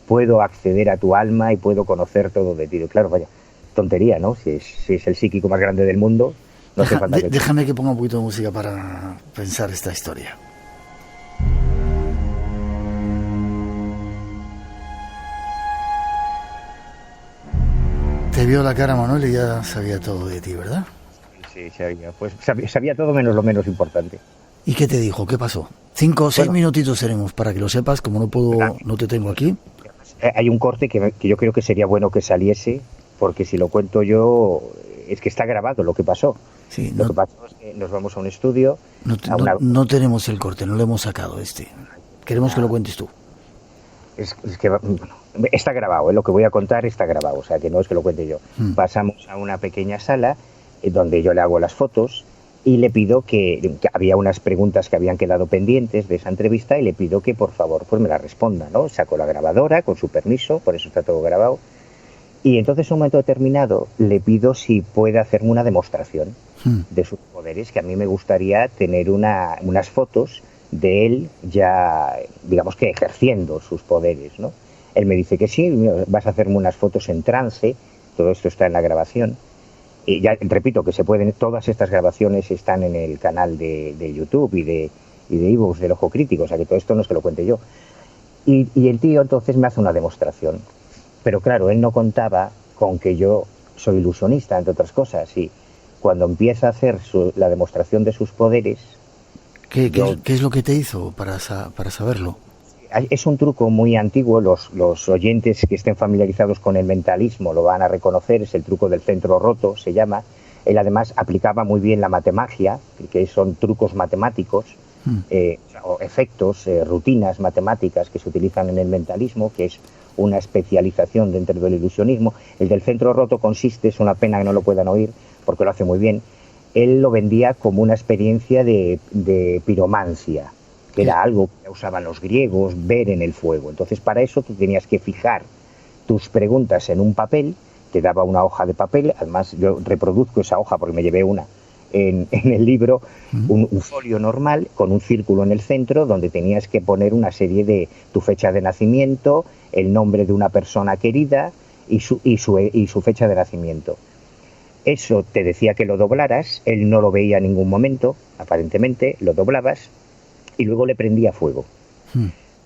Speaker 4: puedo acceder a tu alma y puedo conocer todo de ti. Y claro, vaya, tontería, ¿no? Si es el psíquico más grande del mundo, no hace falta que...
Speaker 2: Déjame que ponga un poquito de música para pensar esta historia. Te vio la cara, Manuel, y ya sabía todo de ti, ¿verdad?
Speaker 4: Sí, sabía. Pues sabía todo menos lo menos importante.
Speaker 2: ¿Y qué te dijo? ¿Qué pasó? 5 o 6 minutitos seremos, para que lo sepas, como no te tengo aquí.
Speaker 4: Hay un corte que yo creo que sería bueno que saliese, porque si lo cuento yo, es que está grabado lo que pasó.
Speaker 2: Sí,
Speaker 4: lo que pasó es que nos vamos a un estudio...
Speaker 2: No tenemos el corte, no lo hemos sacado Queremos que lo cuentes tú.
Speaker 4: Es que está grabado, lo que voy a contar está grabado, o sea que no es que lo cuente yo. Pasamos a una pequeña sala donde yo le hago las fotos y le pido que había unas preguntas que habían quedado pendientes de esa entrevista, y le pido que por favor pues me las responda, ¿no? Saco la grabadora con su permiso, por eso está todo grabado, y entonces en un momento determinado le pido si puede hacerme una demostración de sus poderes, que a mí me gustaría tener unas fotos de él ya, digamos que ejerciendo sus poderes, ¿no? Él me dice que sí, vas a hacerme unas fotos en trance, todo esto está en la grabación. Y ya repito que todas estas grabaciones están en el canal de YouTube y de iVoox del Ojo Crítico, o sea que todo esto no es que lo cuente yo. Y el tío entonces me hace una demostración, pero claro, él no contaba con que yo soy ilusionista, entre otras cosas, y cuando empieza a hacer la demostración de sus poderes...
Speaker 2: ¿Qué es lo que te hizo para saberlo?
Speaker 4: Es un truco muy antiguo, los oyentes que estén familiarizados con el mentalismo lo van a reconocer, es el truco del centro roto, se llama. Él además aplicaba muy bien la matemagia, que son trucos matemáticos, o efectos, rutinas matemáticas que se utilizan en el mentalismo, que es una especialización dentro del ilusionismo. El del centro roto consiste, es una pena que no lo puedan oír, porque lo hace muy bien, él lo vendía como una experiencia de piromancia, que era algo que usaban los griegos, ver en el fuego. Entonces, para eso tú tenías que fijar tus preguntas en un papel, te daba una hoja de papel, además yo reproduzco esa hoja porque me llevé una en el libro, un folio normal con un círculo en el centro donde tenías que poner una serie de tu fecha de nacimiento, el nombre de una persona querida y su fecha de nacimiento. Eso te decía que lo doblaras, él no lo veía en ningún momento, aparentemente, lo doblabas, y luego le prendía fuego.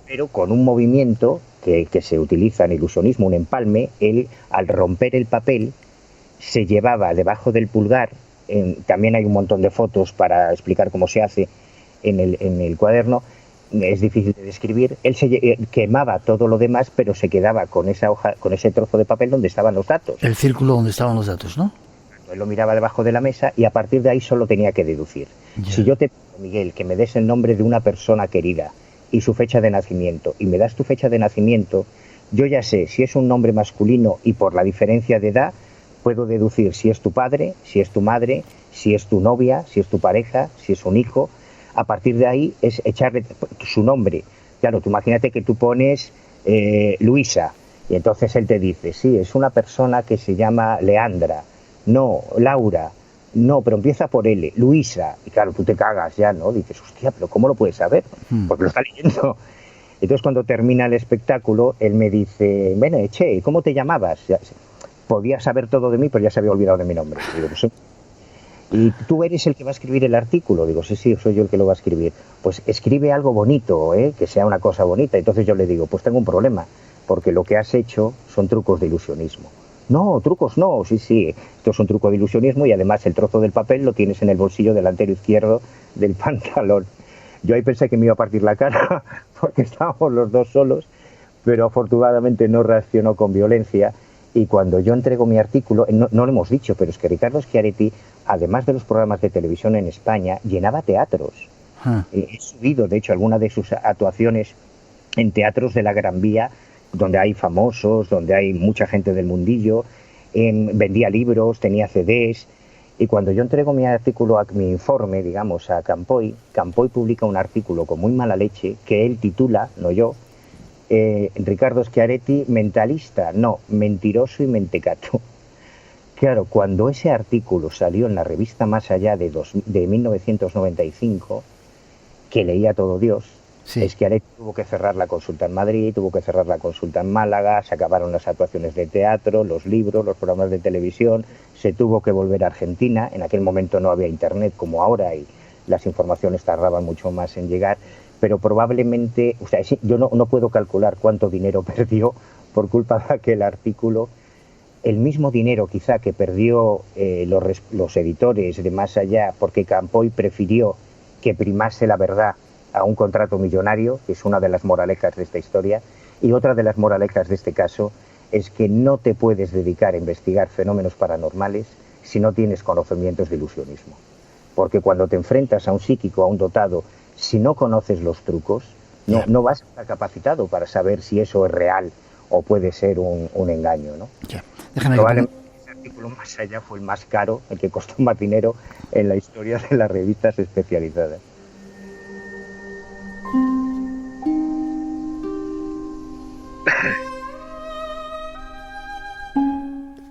Speaker 4: Pero con un movimiento que se utiliza en ilusionismo, un empalme, él al romper el papel se llevaba debajo del pulgar, también hay un montón de fotos para explicar cómo se hace en el cuaderno, es difícil de describir, él quemaba todo lo demás, pero se quedaba con esa hoja, con ese trozo de papel donde estaban los datos.
Speaker 2: El círculo donde estaban los datos, ¿no?
Speaker 4: Él lo miraba debajo de la mesa y a partir de ahí solo tenía que deducir. Si yo te pido, Miguel, que me des el nombre de una persona querida y su fecha de nacimiento, y me das tu fecha de nacimiento, Yo ya sé si es un nombre masculino y por la diferencia de edad puedo deducir si es tu padre, si es tu madre, si es tu novia, si es tu pareja, si es un hijo. A partir de ahí es echarle su nombre. Claro, tú imagínate que tú pones Luisa y entonces él te dice, sí, es una persona que se llama Leandra, no, Laura, no, pero empieza por L, Luisa. Y claro, tú te cagas ya, ¿no? Dices, hostia, pero ¿cómo lo puedes saber? Porque lo está leyendo. Entonces cuando termina el espectáculo, él me dice, bueno, che, ¿cómo te llamabas? Podía saber todo de mí, pero ya se había olvidado de mi nombre. Digo, pues, ¿y tú eres el que va a escribir el artículo? Digo, sí, soy yo el que lo va a escribir. Pues escribe algo bonito, que sea una cosa bonita. Entonces yo le digo, pues tengo un problema, porque lo que has hecho son trucos de ilusionismo. No, trucos no, sí, esto es un truco de ilusionismo y además el trozo del papel lo tienes en el bolsillo delantero izquierdo del pantalón. Yo ahí pensé que me iba a partir la cara porque estábamos los dos solos, pero afortunadamente no reaccionó con violencia. Y cuando yo entrego mi artículo, no lo hemos dicho, pero es que Ricardo Schiaretti, además de los programas de televisión en España, llenaba teatros. He subido, de hecho, algunas de sus actuaciones en teatros de la Gran Vía, donde hay famosos, donde hay mucha gente del mundillo. Vendía libros, tenía CDs. Y cuando yo entrego mi artículo, mi informe, digamos, a Campoy publica un artículo con muy mala leche que él titula, no yo, Ricardo Schiaretti, mentalista, no, mentiroso y mentecato. Claro, cuando ese artículo salió en la revista Más Allá de 1995, que leía todo Dios, Schiaretti tuvo que cerrar la consulta en Madrid, tuvo que cerrar la consulta en Málaga, se acabaron las actuaciones de teatro, los libros, los programas de televisión, se tuvo que volver a Argentina. En aquel momento no había internet como ahora y las informaciones tardaban mucho más en llegar, pero probablemente, o sea, yo no puedo calcular cuánto dinero perdió por culpa de aquel artículo. El mismo dinero quizá que perdió los editores de Más Allá, porque Campoy prefirió que primase la verdad a un contrato millonario, que es una de las moralejas de esta historia, y otra de las moralejas de este caso es que no te puedes dedicar a investigar fenómenos paranormales si no tienes conocimientos de ilusionismo. Porque cuando te enfrentas a un psíquico, a un dotado, si no conoces los trucos, no vas a estar capacitado para saber si eso es real o puede ser un engaño, ¿no? Probablemente ese artículo Más Allá fue el más caro, el que costó más dinero en la historia de las revistas especializadas.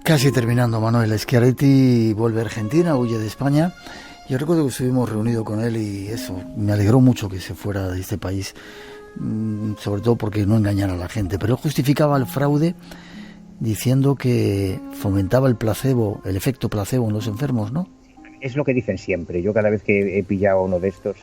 Speaker 2: Casi terminando, Manuel. Schiaretti vuelve a Argentina, huye de España. Yo recuerdo que estuvimos reunidos con él y eso, me alegró mucho que se fuera de este país, sobre todo porque no engañara a la gente. Pero él justificaba el fraude diciendo que fomentaba el placebo, el efecto placebo en los enfermos, ¿no?
Speaker 4: Es lo que dicen siempre. Yo cada vez que he pillado a uno de estos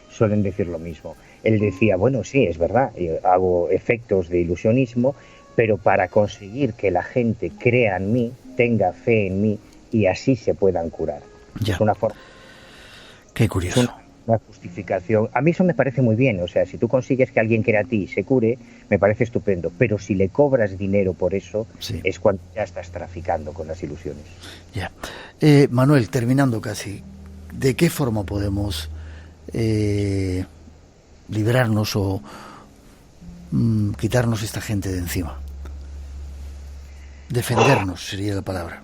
Speaker 4: suelen decir lo mismo. Él decía, bueno, sí, es verdad, hago efectos de ilusionismo, pero para conseguir que la gente crea en mí, tenga fe en mí y así se puedan curar.
Speaker 2: Ya.
Speaker 4: Es una forma.
Speaker 2: Qué curioso.
Speaker 4: Es una justificación. A mí eso me parece muy bien. O sea, si tú consigues que alguien crea a ti y se cure, me parece estupendo. Pero si le cobras dinero por eso, es cuando ya estás traficando con las ilusiones.
Speaker 2: Ya. Manuel, terminando casi, ¿de qué forma podemos librarnos o quitarnos esta gente de encima? Defendernos sería la palabra.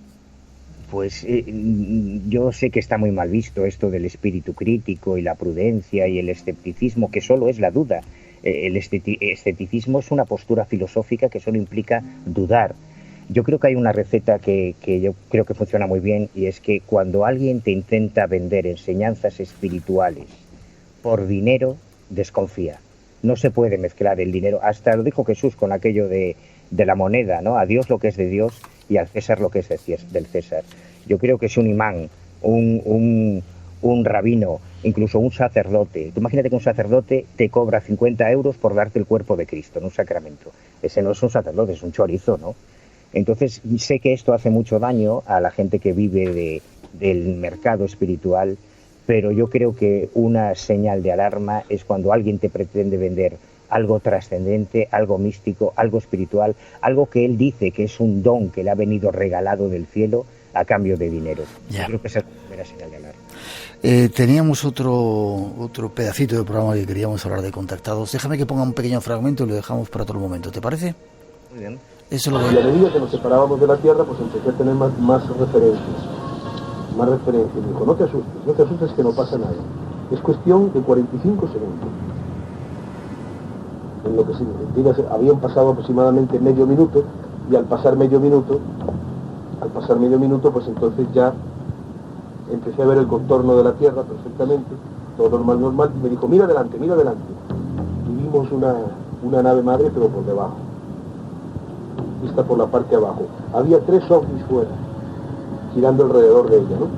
Speaker 4: Pues yo sé que está muy mal visto esto del espíritu crítico y la prudencia y el escepticismo, que solo es la duda. El escepticismo es una postura filosófica que solo implica dudar. Yo creo que hay una receta que yo creo que funciona muy bien, y es que cuando alguien te intenta vender enseñanzas espirituales por dinero, desconfía. No se puede mezclar el dinero. Hasta lo dijo Jesús con aquello de la moneda, ¿no? A Dios lo que es de Dios y al César lo que es del César. Yo creo que es un imán, un rabino, incluso un sacerdote. Tú imagínate que un sacerdote te cobra 50 euros por darte el cuerpo de Cristo en un sacramento. Ese no es un sacerdote, es un chorizo, ¿no? Entonces sé que esto hace mucho daño a la gente que vive del mercado espiritual, pero yo creo que una señal de alarma es cuando alguien te pretende vender algo trascendente, algo místico, algo espiritual, algo que él dice que es un don que le ha venido regalado del cielo a cambio de dinero.
Speaker 2: Ya.
Speaker 4: Yo creo que esa es la primera señal de alarma.
Speaker 2: Teníamos otro pedacito de programa que queríamos hablar de contactados. Déjame que ponga un pequeño fragmento y lo dejamos para otro momento, ¿te parece?
Speaker 4: Muy bien.
Speaker 2: Eso lo
Speaker 6: Y a medida que nos separábamos de la Tierra, pues empecé a tener más referencias. Más referencias. Me dijo, no te asustes que no pasa nada. Es cuestión de 45 segundos. En lo que habían pasado aproximadamente medio minuto, y al pasar medio minuto, pues entonces ya empecé a ver el contorno de la Tierra perfectamente, todo normal, y me dijo, mira adelante. Y vimos una nave madre, pero por debajo, vista por la parte de abajo. Había 3 ovnis fuera, girando alrededor de ella, ¿no?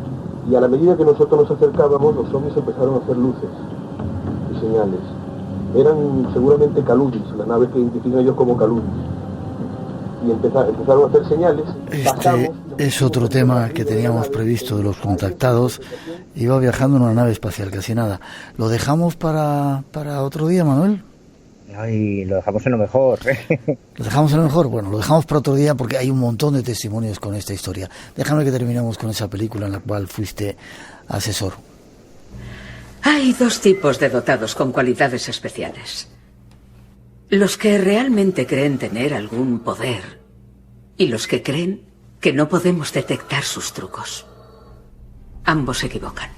Speaker 6: Y a la medida que nosotros nos acercábamos, los ovnis empezaron a hacer luces y señales. Eran seguramente caludis, la nave que identifican ellos como caludis. Y empezaron a hacer señales.
Speaker 2: Este es otro tema que teníamos previsto de los contactados. Iba viajando en una nave espacial, casi nada. ¿Lo dejamos para otro día, Manuel?
Speaker 4: Ay, lo dejamos en lo mejor.
Speaker 2: ¿Lo dejamos en lo mejor? Bueno, lo dejamos para otro día porque hay un montón de testimonios con esta historia. Déjame que terminemos con esa película en la cual fuiste asesor.
Speaker 7: Hay 2 tipos de dotados con cualidades especiales. Los que realmente creen tener algún poder y los que creen que no podemos detectar sus trucos. Ambos se equivocan.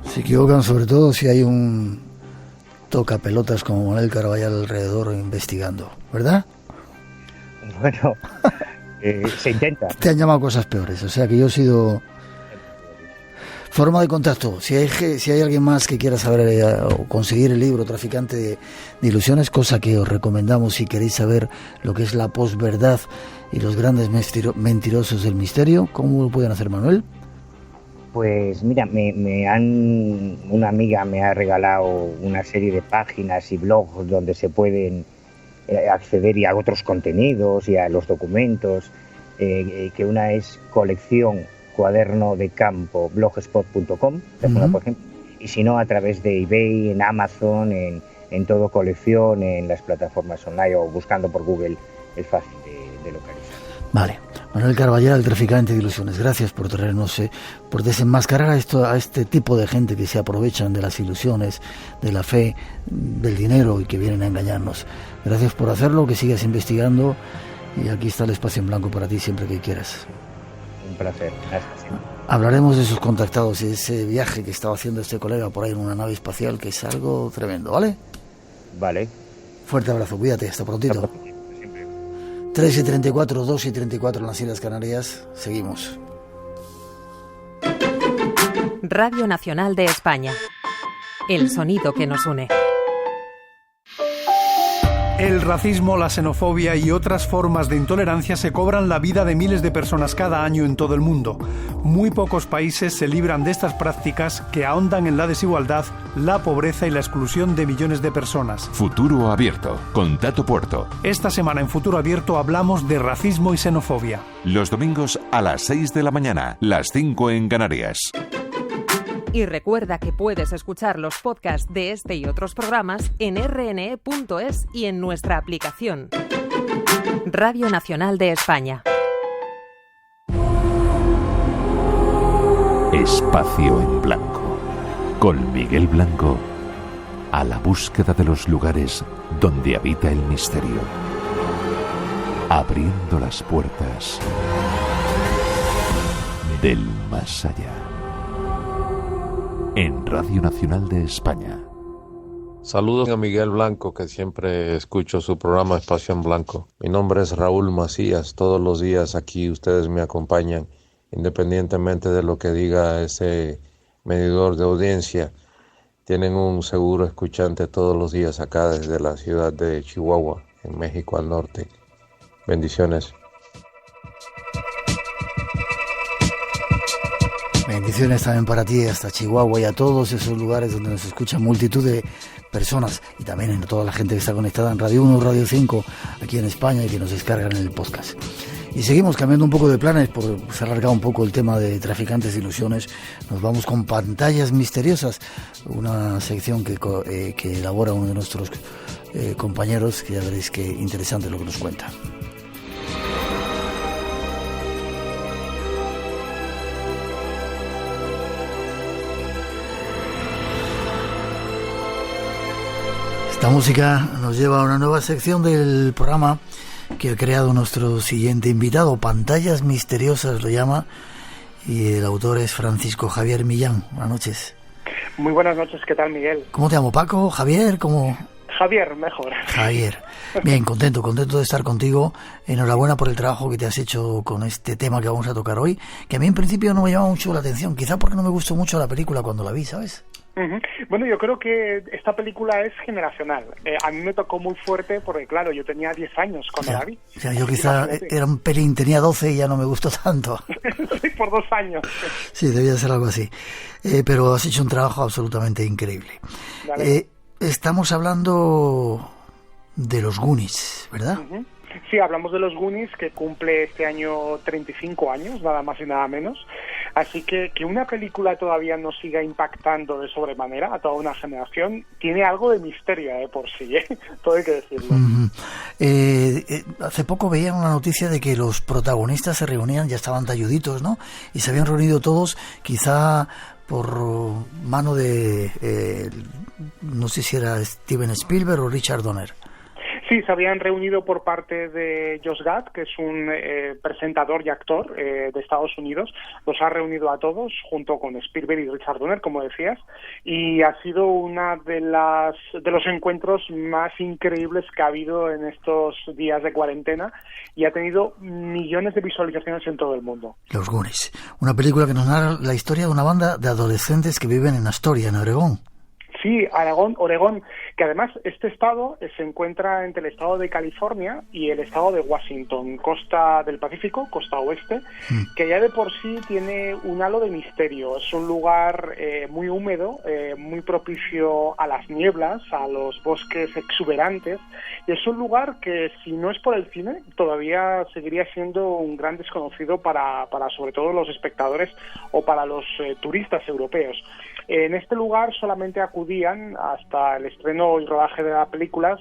Speaker 2: Se equivocan sobre todo si hay un tocapelotas como Manuel Carballal alrededor investigando, ¿verdad?
Speaker 4: Bueno, se intenta.
Speaker 2: Te han llamado cosas peores, o sea que yo he sido... Forma de contacto, si hay alguien más que quiera saber o conseguir el libro Traficante de Ilusiones, cosa que os recomendamos si queréis saber lo que es la posverdad y los grandes mentirosos del misterio, ¿cómo lo pueden hacer, Manuel?
Speaker 4: Pues mira, una amiga me ha regalado una serie de páginas y blogs donde se pueden acceder y a otros contenidos y a los documentos, que una es colección cuaderno de campo blogspot.com, por ejemplo, y si no a través de eBay, en Amazon, en todo colección, en las plataformas online o buscando por Google, es fácil de localizar.
Speaker 2: Vale, Manuel Carballal, el traficante de ilusiones, gracias por traernos, por desenmascarar a este tipo de gente que se aprovechan de las ilusiones, de la fe, del dinero y que vienen a engañarnos. Gracias por hacerlo, que sigas investigando y aquí está el espacio en blanco para ti siempre que quieras.
Speaker 4: Un placer, gracias.
Speaker 2: Hablaremos de sus contactados y de ese viaje que estaba haciendo este colega por ahí en una nave espacial, que es algo tremendo, ¿vale?
Speaker 4: Vale.
Speaker 2: Fuerte abrazo, cuídate, hasta prontito. 3:34, 2:34 en las Islas Canarias. Seguimos.
Speaker 20: Radio Nacional de España. El sonido que nos une.
Speaker 23: El racismo, la xenofobia y otras formas de intolerancia se cobran la vida de miles de personas cada año en todo el mundo. Muy pocos países se libran de estas prácticas que ahondan en la desigualdad, la pobreza y la exclusión de millones de personas.
Speaker 11: Futuro Abierto, con Tato Puerto.
Speaker 23: Esta semana en Futuro Abierto hablamos de racismo y xenofobia.
Speaker 11: Los domingos a las 6 de la mañana, las 5 en Canarias.
Speaker 20: Y recuerda que puedes escuchar los podcasts de este y otros programas en rne.es y en nuestra aplicación. Radio Nacional de España.
Speaker 11: Espacio en Blanco. Con Miguel Blanco, a la búsqueda de los lugares donde habita el misterio. Abriendo las puertas del más allá. En Radio Nacional de España.
Speaker 24: Saludos a Miguel Blanco, que siempre escucho su programa Espacio en Blanco. Mi nombre es Raúl Macías. Todos los días aquí ustedes me acompañan, independientemente de lo que diga ese medidor de audiencia. Tienen un seguro escuchante todos los días acá desde la ciudad de Chihuahua, en México al norte. Bendiciones.
Speaker 2: Bendiciones también para ti, hasta Chihuahua y a todos esos lugares donde nos escuchan multitud de personas y también a toda la gente que está conectada en Radio 1, Radio 5, aquí en España y que nos descargan en el podcast. Y seguimos cambiando un poco de planes, por se ha alargado un poco el tema de Traficantes de Ilusiones. Nos vamos con Pantallas Misteriosas, una sección que elabora uno de nuestros compañeros, que ya veréis qué interesante lo que nos cuenta. Esta música nos lleva a una nueva sección del programa que ha creado nuestro siguiente invitado. Pantallas misteriosas lo llama, y el autor es Francisco Javier Millán. Buenas noches.
Speaker 8: Muy buenas noches, ¿qué tal, Miguel?
Speaker 2: ¿Cómo te llamo, Paco? ¿Javier? ¿Cómo?
Speaker 8: Javier, mejor.
Speaker 2: Javier. Bien, contento de estar contigo. Enhorabuena por el trabajo que te has hecho con este tema que vamos a tocar hoy, que a mí en principio no me llama mucho la atención, quizá porque no me gustó mucho la película cuando la vi, ¿sabes?
Speaker 8: Bueno, yo creo que esta película es generacional. A mí me tocó muy fuerte porque, claro, yo tenía 10 años cuando la vi.
Speaker 2: O sea, yo quizá era un pelín, tenía 12 y ya no me gustó tanto.
Speaker 8: Sí, por 2 años.
Speaker 2: Sí, debía ser algo así. Pero has hecho un trabajo absolutamente increíble. Estamos hablando de los Goonies, ¿verdad?
Speaker 8: Sí, hablamos de los Goonies, que cumple este año 35 años, nada más y nada menos. Así que una película todavía nos siga impactando de sobremanera a toda una generación, tiene algo de misterio por sí, todo hay que decirlo.
Speaker 2: Hace poco veía una noticia de que los protagonistas se reunían, ya estaban talluditos, ¿no? Y se habían reunido todos, quizá por mano de, no sé si era Steven Spielberg o Richard Donner.
Speaker 8: Sí, se habían reunido por parte de Josh Gad, que es un presentador y actor de Estados Unidos. Los ha reunido a todos junto con Spielberg y Richard Donner, como decías, y ha sido una de los encuentros más increíbles que ha habido en estos días de cuarentena, y ha tenido millones de visualizaciones en todo el mundo.
Speaker 2: Los Goonies, una película que nos narra la historia de una banda de adolescentes que viven en Astoria, en Oregón.
Speaker 8: Sí, Oregón, que además este estado se encuentra entre el estado de California y el estado de Washington, costa del Pacífico, costa oeste, que ya de por sí tiene un halo de misterio. Es un lugar muy húmedo, muy propicio a las nieblas, a los bosques exuberantes, y es un lugar que, si no es por el cine, todavía seguiría siendo un gran desconocido para sobre todo los espectadores o para los turistas europeos. En este lugar solamente acudían hasta el estreno y rodaje de las películas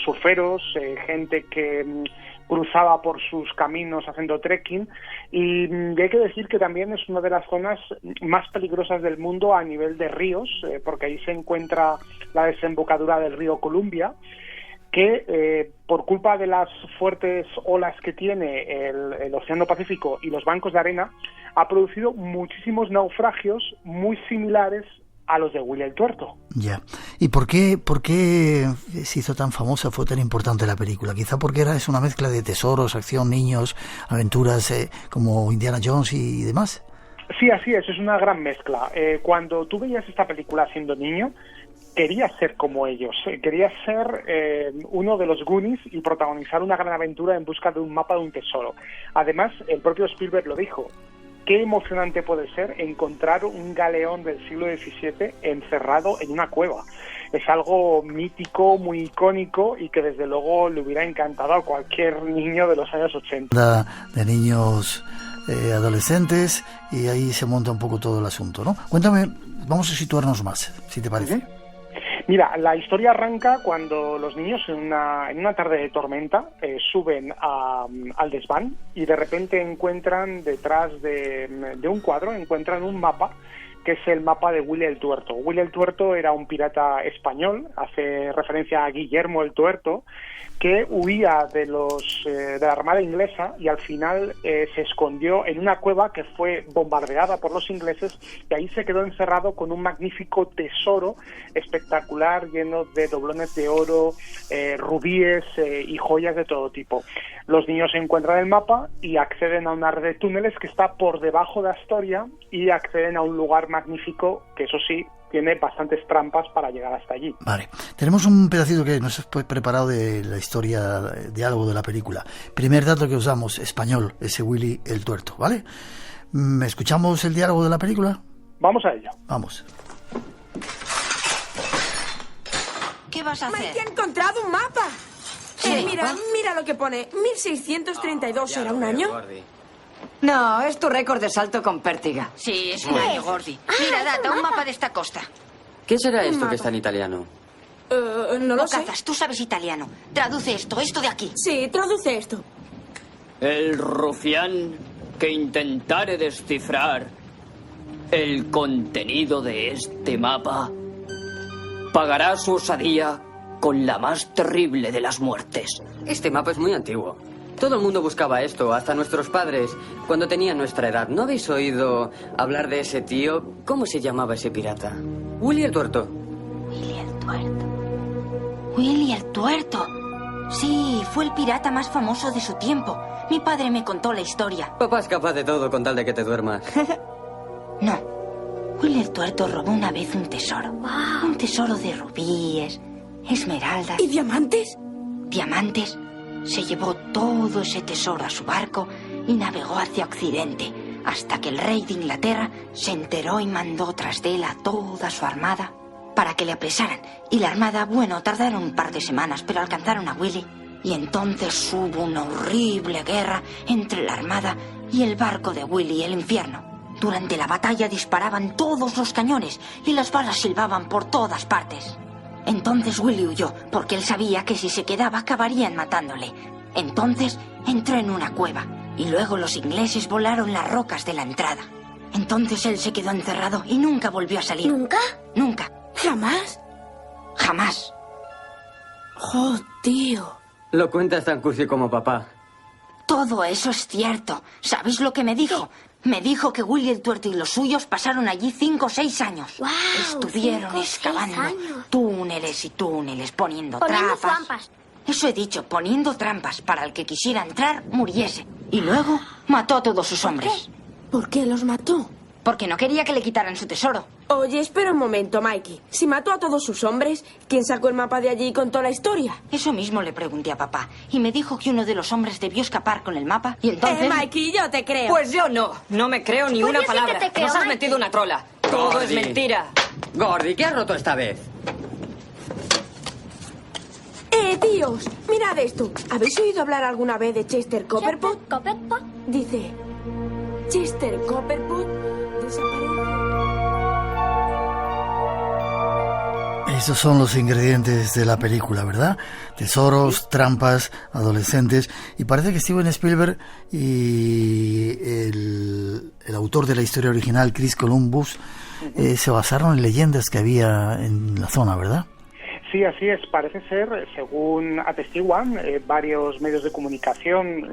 Speaker 8: surferos, gente que cruzaba por sus caminos haciendo trekking, y hay que decir que también es una de las zonas más peligrosas del mundo a nivel de ríos, porque ahí se encuentra la desembocadura del río Columbia, que por culpa de las fuertes olas que tiene el Océano Pacífico y los bancos de arena, ha producido muchísimos naufragios muy similares a los de Willy el Tuerto.
Speaker 2: Ya. ¿Y por qué se hizo tan famosa, fue tan importante la película? Quizá porque es una mezcla de tesoros, acción, niños, aventuras como Indiana Jones y demás.
Speaker 8: Sí, así es una gran mezcla. Cuando tú veías esta película siendo niño, querías ser como ellos, querías ser uno de los Goonies y protagonizar una gran aventura en busca de un mapa de un tesoro. Además, el propio Spielberg lo dijo, qué emocionante puede ser encontrar un galeón del siglo XVII encerrado en una cueva. Es algo mítico, muy icónico, y que desde luego le hubiera encantado a cualquier niño de los años 80.
Speaker 2: De niños adolescentes, y ahí se monta un poco todo el asunto, ¿no? Cuéntame, vamos a situarnos más, si te parece.
Speaker 8: Mira, la historia arranca cuando los niños en una tarde de tormenta suben al desván y de repente encuentran detrás de un cuadro, encuentran un mapa, que es el mapa de Willy el Tuerto. Willy el Tuerto era un pirata español, hace referencia a Guillermo el Tuerto, que huía de la Armada inglesa y al final se escondió en una cueva que fue bombardeada por los ingleses, y ahí se quedó encerrado con un magnífico tesoro espectacular lleno de doblones de oro, rubíes y joyas de todo tipo. Los niños encuentran el mapa y acceden a una red de túneles que está por debajo de Astoria, y acceden a un lugar magnífico que, eso sí, tiene bastantes trampas para llegar hasta allí.
Speaker 2: Vale, tenemos un pedacito que nos hemos preparado de la historia de algo de la película. Primer dato que usamos, español, ese Willy el Tuerto, ¿vale? ¿Escuchamos el diálogo de la película?
Speaker 8: Vamos a ello.
Speaker 2: Vamos.
Speaker 9: ¿Qué vas a hacer?
Speaker 10: Mike ha encontrado un mapa.
Speaker 9: Sí.
Speaker 10: Mira lo que pone. 1632 era un año.
Speaker 9: No, es tu récord de salto con pértiga. Sí, es un año, Gordy. Mira, Data, un mapa de esta costa.
Speaker 14: ¿Qué será esto que está en italiano?
Speaker 10: No lo sé.
Speaker 9: Cazas, tú sabes italiano. Traduce esto de aquí.
Speaker 10: Sí, traduce esto.
Speaker 12: El rufián que intentare descifrar el contenido de este mapa pagará su osadía con la más terrible de las muertes.
Speaker 13: Este mapa es muy antiguo. Todo el mundo buscaba esto, hasta nuestros padres, cuando tenían nuestra edad. ¿No habéis oído hablar de ese tío? ¿Cómo se llamaba ese pirata? Willy el Tuerto.
Speaker 15: Willy el Tuerto. Willy el Tuerto. Sí, fue el pirata más famoso de su tiempo. Mi padre me contó la historia.
Speaker 13: Papá es capaz de todo con tal de que te duermas.
Speaker 15: No. Willy el Tuerto robó una vez un tesoro. Wow. Un tesoro de rubíes, esmeraldas.
Speaker 10: ¿Y diamantes?
Speaker 15: Diamantes. Se llevó todo ese tesoro a su barco y navegó hacia Occidente, hasta que el rey de Inglaterra se enteró y mandó tras de él a toda su armada para que le apresaran. Y la armada, bueno, tardaron un par de semanas, pero alcanzaron a Willy. Y entonces hubo una horrible guerra entre la armada y el barco de Willy y el infierno. Durante la batalla disparaban todos los cañones y las balas silbaban por todas partes. Entonces Willy huyó, porque él sabía que si se quedaba acabarían matándole. Entonces entró en una cueva y luego los ingleses volaron las rocas de la entrada. Entonces él se quedó encerrado y nunca volvió a salir.
Speaker 10: ¿Nunca?
Speaker 15: Nunca.
Speaker 10: ¿Jamás?
Speaker 15: Jamás.
Speaker 10: Oh, tío.
Speaker 13: Lo cuentas tan cursi como papá.
Speaker 15: Todo eso es cierto. ¿Sabéis lo que me dijo? Me dijo que Willy el Tuerto y los suyos pasaron allí 5 o 6 años.
Speaker 10: Wow,
Speaker 15: estuvieron
Speaker 10: 5 o 6
Speaker 15: excavando
Speaker 10: años.
Speaker 15: túneles y túneles, poniendo
Speaker 10: Poniendo
Speaker 15: trampas. Eso he dicho, poniendo trampas para el que quisiera entrar muriese. Y luego mató a todos sus hombres.
Speaker 10: ¿Por qué los mató?
Speaker 15: Porque no quería que le quitaran su tesoro.
Speaker 10: Oye, espera un momento, Mikey. Si mató a todos sus hombres, ¿quién sacó el mapa de allí y contó la historia?
Speaker 15: Eso mismo le pregunté a papá. Y me dijo que uno de los hombres debió escapar con el mapa. Y entonces...
Speaker 10: Mikey, yo te creo.
Speaker 13: Pues yo no. No me creo ni
Speaker 10: Pues
Speaker 13: una
Speaker 10: yo sí que
Speaker 13: palabra.
Speaker 10: te creo,
Speaker 13: Nos has
Speaker 10: Mikey.
Speaker 13: metido una trola. Todo es mentira. Gordy, ¿qué has roto esta vez?
Speaker 10: Tíos, mirad esto. ¿Habéis oído hablar alguna vez de Chester Copperpot?
Speaker 9: ¿Copperpot?
Speaker 10: Dice... Chester Copperpot
Speaker 2: Esos son los ingredientes de la película, ¿verdad? Tesoros, trampas, adolescentes. Y parece que Steven Spielberg y el autor de la historia original, Chris Columbus, se basaron en leyendas que había en la zona, ¿verdad?
Speaker 8: Sí, así es. Parece ser, según atestiguan varios medios de comunicación,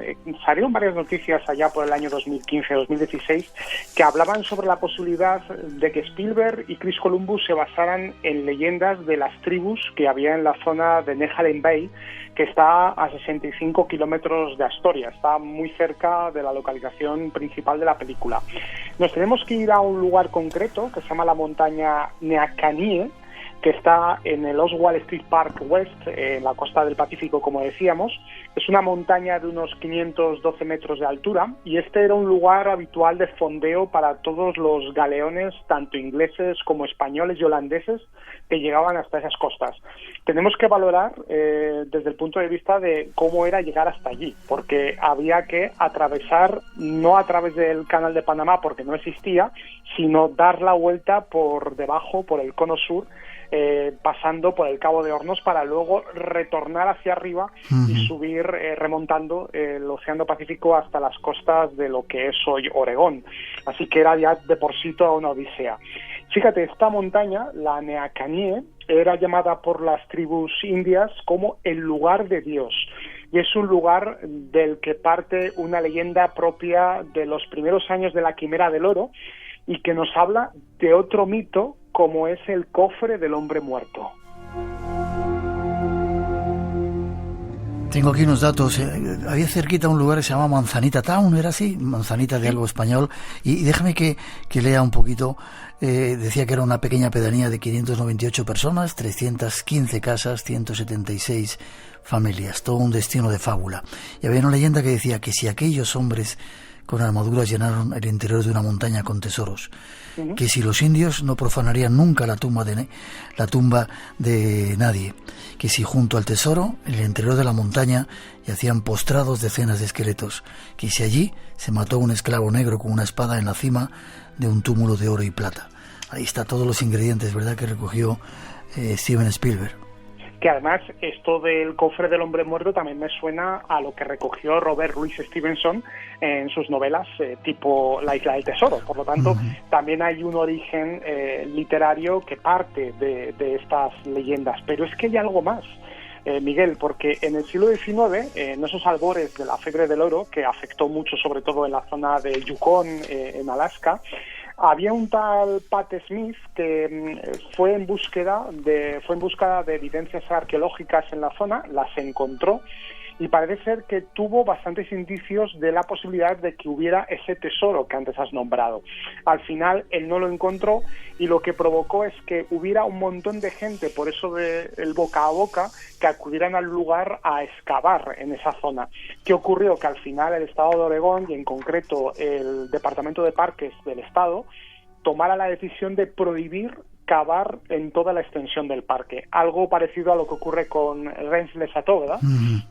Speaker 8: salieron varias noticias allá por el año 2015-2016 que hablaban sobre la posibilidad de que Spielberg y Chris Columbus se basaran en leyendas de las tribus que había en la zona de Nehalem Bay, que está a 65 kilómetros de Astoria, está muy cerca de la localización principal de la película. Nos tenemos que ir a un lugar concreto que se llama la montaña Neacanie, que está en el Oswald Street Park West, en la costa del Pacífico, como decíamos. Es una montaña de unos 512 metros de altura y este era un lugar habitual de fondeo para todos los galeones, tanto ingleses como españoles y holandeses, que llegaban hasta esas costas. Tenemos que valorar desde el punto de vista de cómo era llegar hasta allí, porque había que atravesar, no a través del Canal de Panamá, porque no existía, sino dar la vuelta por debajo, por el cono sur, pasando por el Cabo de Hornos para luego retornar hacia arriba y subir remontando el Océano Pacífico hasta las costas de lo que es hoy Oregón. Así que era ya de por sí toda una odisea. Fíjate, esta montaña, la Neacanie, era llamada por las tribus indias como el lugar de Dios. Y es un lugar del que parte una leyenda propia de los primeros años de la Quimera del Oro y que nos habla de otro mito como es el cofre del hombre muerto.
Speaker 2: Tengo aquí unos datos. Había cerquita un lugar que se llama Manzanita Town, ¿era así? Manzanita de algo español. Y déjame que lea un poquito. Decía que era una pequeña pedanía de 598 personas, 315 casas, 176 familias. Todo un destino de fábula. Y había una leyenda que decía que si aquellos hombres con armaduras llenaron el interior de una montaña con tesoros, que si los indios no profanarían nunca la tumba de nadie, que si junto al tesoro, en el interior de la montaña, yacían postrados decenas de esqueletos, que si allí se mató un esclavo negro con una espada en la cima de un túmulo de oro y plata. Ahí está todos los ingredientes, ¿verdad?, que recogió Steven Spielberg.
Speaker 8: que además esto del cofre del hombre muerto también me suena a lo que recogió Robert Louis Stevenson en sus novelas tipo La isla del tesoro. Por lo tanto, también hay un origen literario que parte de estas leyendas. Pero es que hay algo más, Miguel, porque en el siglo XIX, en esos albores de la fiebre del oro, que afectó mucho sobre todo en la zona de Yukon, en Alaska, había un tal Pat Smith que fue en busca de evidencias arqueológicas en la zona, las encontró y parece ser que tuvo bastantes indicios de la posibilidad de que hubiera ese tesoro que antes has nombrado. Al final él no lo encontró y lo que provocó es que hubiera un montón de gente, por eso del boca a boca, que acudieran al lugar a excavar en esa zona. ¿Qué ocurrió? Que al final el Estado de Oregón y en concreto el Departamento de Parques del Estado tomara la decisión de prohibir cavar en toda la extensión del parque. Algo parecido a lo que ocurre con Rennes-les-Châteaux, ¿verdad?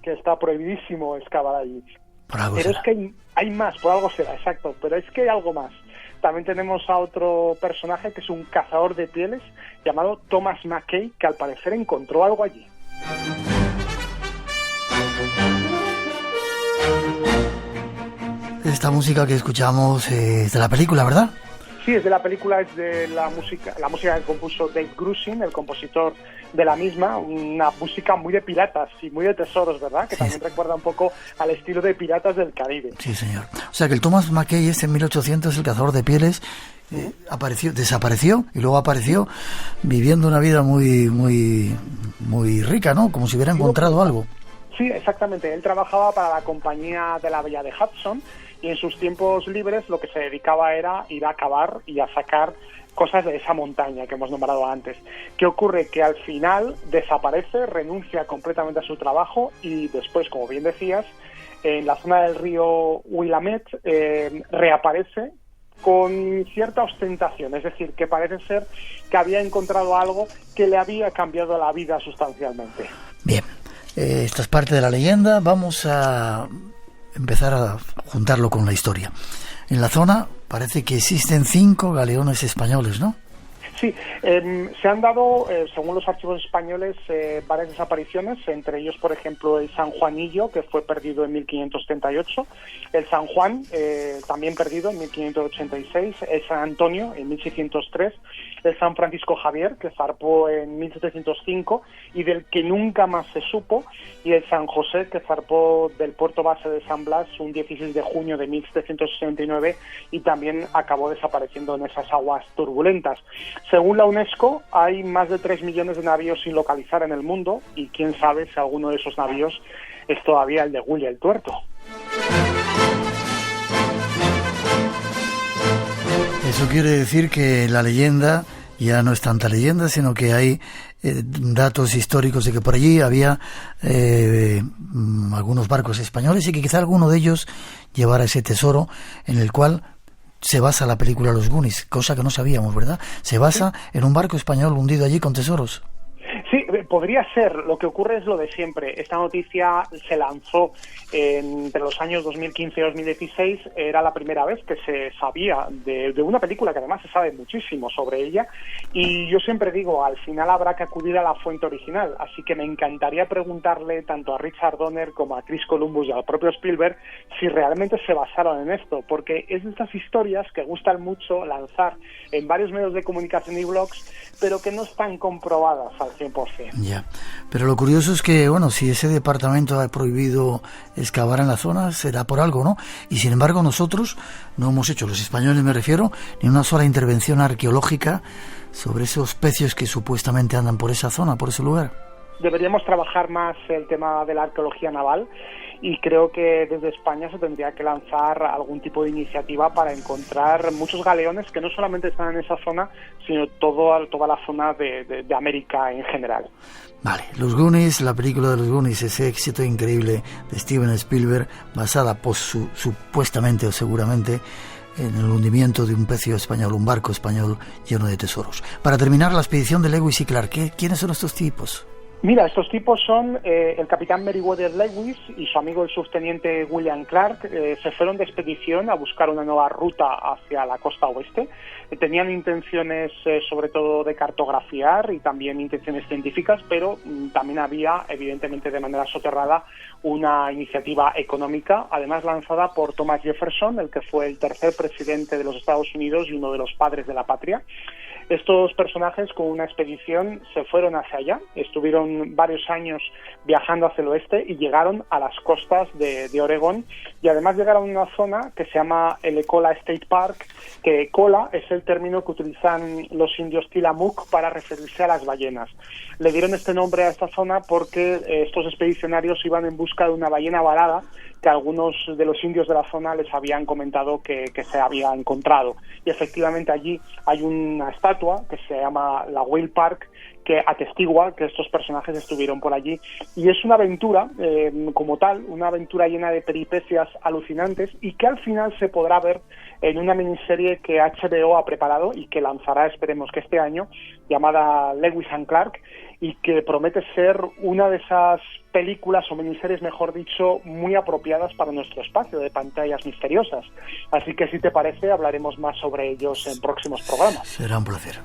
Speaker 8: Que está prohibidísimo excavar allí. Pero es que hay más, por algo será, exacto, pero es que hay algo más. También tenemos a otro personaje que es un cazador de pieles llamado Thomas Mackay, que al parecer encontró algo allí.
Speaker 2: Esta música que escuchamos es de la película, ¿verdad?
Speaker 8: Sí, es de la película, es de la música que compuso Dave Grusin, el compositor de la misma, una música muy de piratas y muy de tesoros, ¿verdad? Que también recuerda un poco al estilo de Piratas del Caribe.
Speaker 2: Sí, señor. O sea que el Thomas Mackay en 1800, el cazador de pieles, desapareció y luego apareció viviendo una vida muy rica, ¿no? Como si hubiera encontrado algo.
Speaker 8: Sí, exactamente. Él trabajaba para la compañía de la Bahía de Hudson y en sus tiempos libres lo que se dedicaba era ir a cavar y a sacar cosas de esa montaña que hemos nombrado antes. ¿Qué ocurre? Que al final desaparece, renuncia completamente a su trabajo y después, como bien decías, en la zona del río Willamette reaparece con cierta ostentación, es decir, que parece ser que había encontrado algo que le había cambiado la vida sustancialmente.
Speaker 2: Bien, esto es parte de la leyenda, vamos a empezar a juntarlo con la historia. En la zona parece que existen 5 galeones españoles, ¿no?
Speaker 8: Sí, se han dado, según los archivos españoles, varias desapariciones, entre ellos, por ejemplo, el San Juanillo, que fue perdido en 1538, el San Juan, también perdido en 1586, el San Antonio en 1603, el San Francisco Javier, que zarpó en 1705 y del que nunca más se supo, y el San José, que zarpó del puerto base de San Blas un 16 de junio de 1769 y también acabó desapareciendo en esas aguas turbulentas. Según la UNESCO, hay más de 3 millones de navíos sin localizar en el mundo y quién sabe si alguno de esos navíos es todavía el de Willy el Tuerto.
Speaker 2: Eso quiere decir que la leyenda ya no es tanta leyenda, sino que hay datos históricos de que por allí había algunos barcos españoles y que quizá alguno de ellos llevara ese tesoro en el cual se basa la película Los Goonies, cosa que no sabíamos, ¿verdad? Se basa en un barco español hundido allí con tesoros.
Speaker 8: Sí, podría ser. Lo que ocurre es lo de siempre. Esta noticia se lanzó entre los años 2015 y 2016. Era la primera vez que se sabía de una película que además se sabe muchísimo sobre ella. Y yo siempre digo, al final habrá que acudir a la fuente original. Así que me encantaría preguntarle tanto a Richard Donner como a Chris Columbus y al propio Spielberg si realmente se basaron en esto. Porque es de estas historias que gustan mucho lanzar en varios medios de comunicación y blogs, pero que no están comprobadas al 100%.
Speaker 2: Ya, pero lo curioso es que, bueno, si ese departamento ha prohibido excavar en la zona, será por algo, ¿no? Y sin embargo nosotros no hemos hecho, los españoles me refiero, ni una sola intervención arqueológica sobre esos pecios que supuestamente andan por esa zona, por ese lugar.
Speaker 8: Deberíamos trabajar más el tema de la arqueología naval y creo que desde España se tendría que lanzar algún tipo de iniciativa para encontrar muchos galeones que no solamente están en esa zona, sino toda la zona de América en general.
Speaker 2: Vale, Los Goonies, la película de Los Goonies, ese éxito increíble de Steven Spielberg, basada supuestamente o seguramente en el hundimiento de un pecio español, un barco español lleno de tesoros. Para terminar, la expedición de Lewis y Clark, ¿quiénes son estos tipos?
Speaker 8: Mira, estos tipos son el capitán Meriwether Lewis y su amigo el subteniente William Clark. Se fueron de expedición a buscar una nueva ruta hacia la costa oeste. Tenían intenciones sobre todo de cartografiar y también intenciones científicas, pero también había, evidentemente de manera soterrada, una iniciativa económica, además lanzada por Thomas Jefferson, el que fue el tercer presidente de los Estados Unidos y uno de los padres de la patria. Estos personajes con una expedición se fueron hacia allá, estuvieron varios años viajando hacia el oeste y llegaron a las costas de Oregón, y además llegaron a una zona que se llama el Ecola State Park, que Ecola es el término que utilizan los indios Tillamook para referirse a las ballenas. Le dieron este nombre a esta zona porque estos expedicionarios iban en busca de una ballena varada que algunos de los indios de la zona les habían comentado que se había encontrado. Y efectivamente allí hay una estatua que se llama la Whale Park, que atestigua que estos personajes estuvieron por allí. Y es una aventura, como tal, una aventura llena de peripecias alucinantes y que al final se podrá ver en una miniserie que HBO ha preparado y que lanzará, esperemos que este año, llamada Lewis and Clark, y que promete ser una de esas películas o miniseries, mejor dicho, muy apropiadas para nuestro espacio de pantallas misteriosas. Así que, si te parece, hablaremos más sobre ellos en próximos programas.
Speaker 2: Será un placer.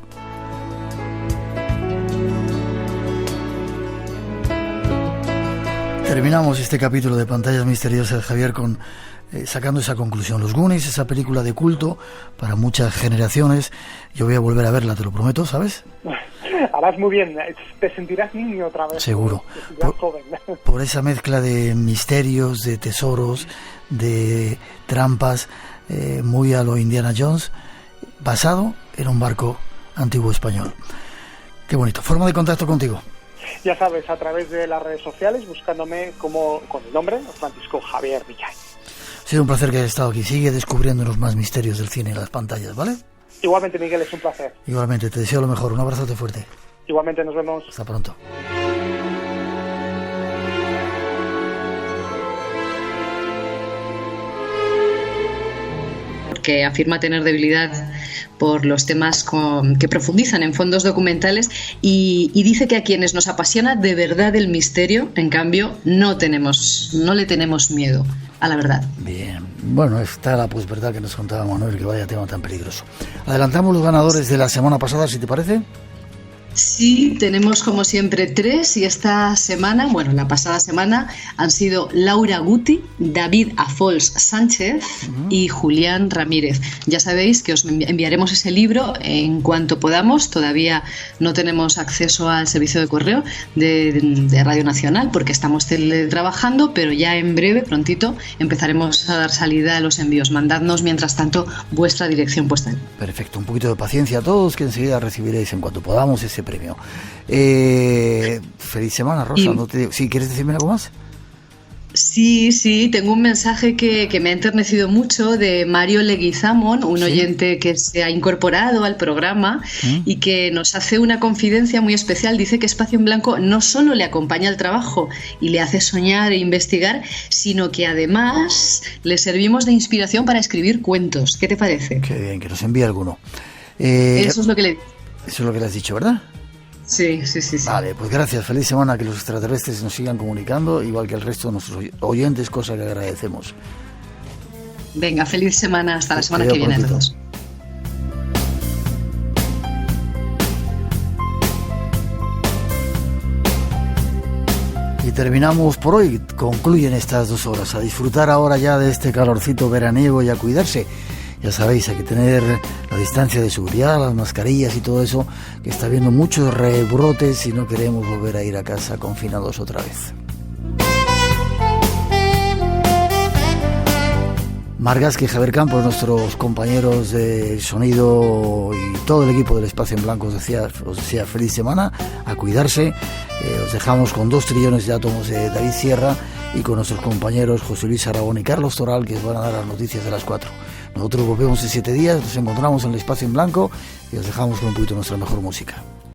Speaker 2: Terminamos este capítulo de Pantallas Misteriosas, Javier, con sacando esa conclusión. Los Goonies, esa película de culto para muchas generaciones. Yo voy a volver a verla, te lo prometo, ¿sabes?
Speaker 8: Harás muy bien, te sentirás niño otra vez.
Speaker 2: Seguro. Por esa mezcla de misterios, de tesoros, de trampas, muy a lo Indiana Jones, basado en un barco antiguo español. Qué bonito. Forma de contacto contigo.
Speaker 8: Ya sabes, a través de las redes sociales, buscándome como con el nombre Francisco Javier Villay.
Speaker 2: Ha sido un placer que hayas estado aquí. Sigue descubriendo los más misterios del cine en las pantallas, ¿vale?
Speaker 8: Igualmente, Miguel, es un placer.
Speaker 2: Igualmente, te deseo lo mejor. Un abrazote fuerte.
Speaker 8: Igualmente, nos vemos.
Speaker 2: Hasta pronto.
Speaker 16: Que afirma tener debilidad por los temas que profundizan en fondos documentales y dice que a quienes nos apasiona de verdad el misterio, en cambio, no le tenemos miedo a la verdad.
Speaker 2: Bien, bueno, está la verdad que nos contaba Manuel, que vaya tema tan peligroso. Adelantamos los ganadores de la semana pasada, si te parece.
Speaker 16: Sí, tenemos como siempre 3 y esta semana, la pasada semana, han sido Laura Guti, David Afols Sánchez y Julián Ramírez. Ya sabéis que os enviaremos ese libro en cuanto podamos. Todavía no tenemos acceso al servicio de correo de Radio Nacional porque estamos teletrabajando, pero ya en breve, prontito, empezaremos a dar salida a los envíos. Mandadnos, mientras tanto, vuestra dirección postal.
Speaker 2: Perfecto, un poquito de paciencia a todos, que enseguida recibiréis en cuanto podamos ese premio. Feliz semana, Rosa. No te digo. ¿Sí, quieres decirme algo más?
Speaker 16: Sí, tengo un mensaje que me ha enternecido mucho de Mario Leguizamón, un oyente que se ha incorporado al programa y que nos hace una confidencia muy especial. Dice que Espacio en Blanco no solo le acompaña al trabajo y le hace soñar e investigar, sino que además le servimos de inspiración para escribir cuentos. ¿Qué te parece?
Speaker 2: Qué bien, que nos envíe alguno.
Speaker 16: Eso es lo que le...
Speaker 2: Eso es lo que le has dicho, ¿verdad?
Speaker 16: Sí.
Speaker 2: Vale, pues gracias, feliz semana, que los extraterrestres nos sigan comunicando, igual que el resto de nuestros oyentes, cosa que agradecemos.
Speaker 16: Venga, feliz semana, hasta la semana que viene a todos.
Speaker 2: Y terminamos por hoy, concluyen estas 2 horas, a disfrutar ahora ya de este calorcito veraniego y a cuidarse. Ya sabéis, hay que tener la distancia de seguridad, las mascarillas y todo eso, que está habiendo muchos rebrotes y no queremos volver a ir a casa confinados otra vez. Margasque y Javier Campos, nuestros compañeros de sonido y todo el equipo del Espacio en Blanco os decía feliz semana, a cuidarse. Os dejamos con 2 trillones de átomos de David Sierra y con nuestros compañeros José Luis Aragón y Carlos Toral, que os van a dar las noticias de las 4. Nosotros volvemos en 7 días, nos encontramos en el Espacio en Blanco y os dejamos con un poquito de nuestra mejor música.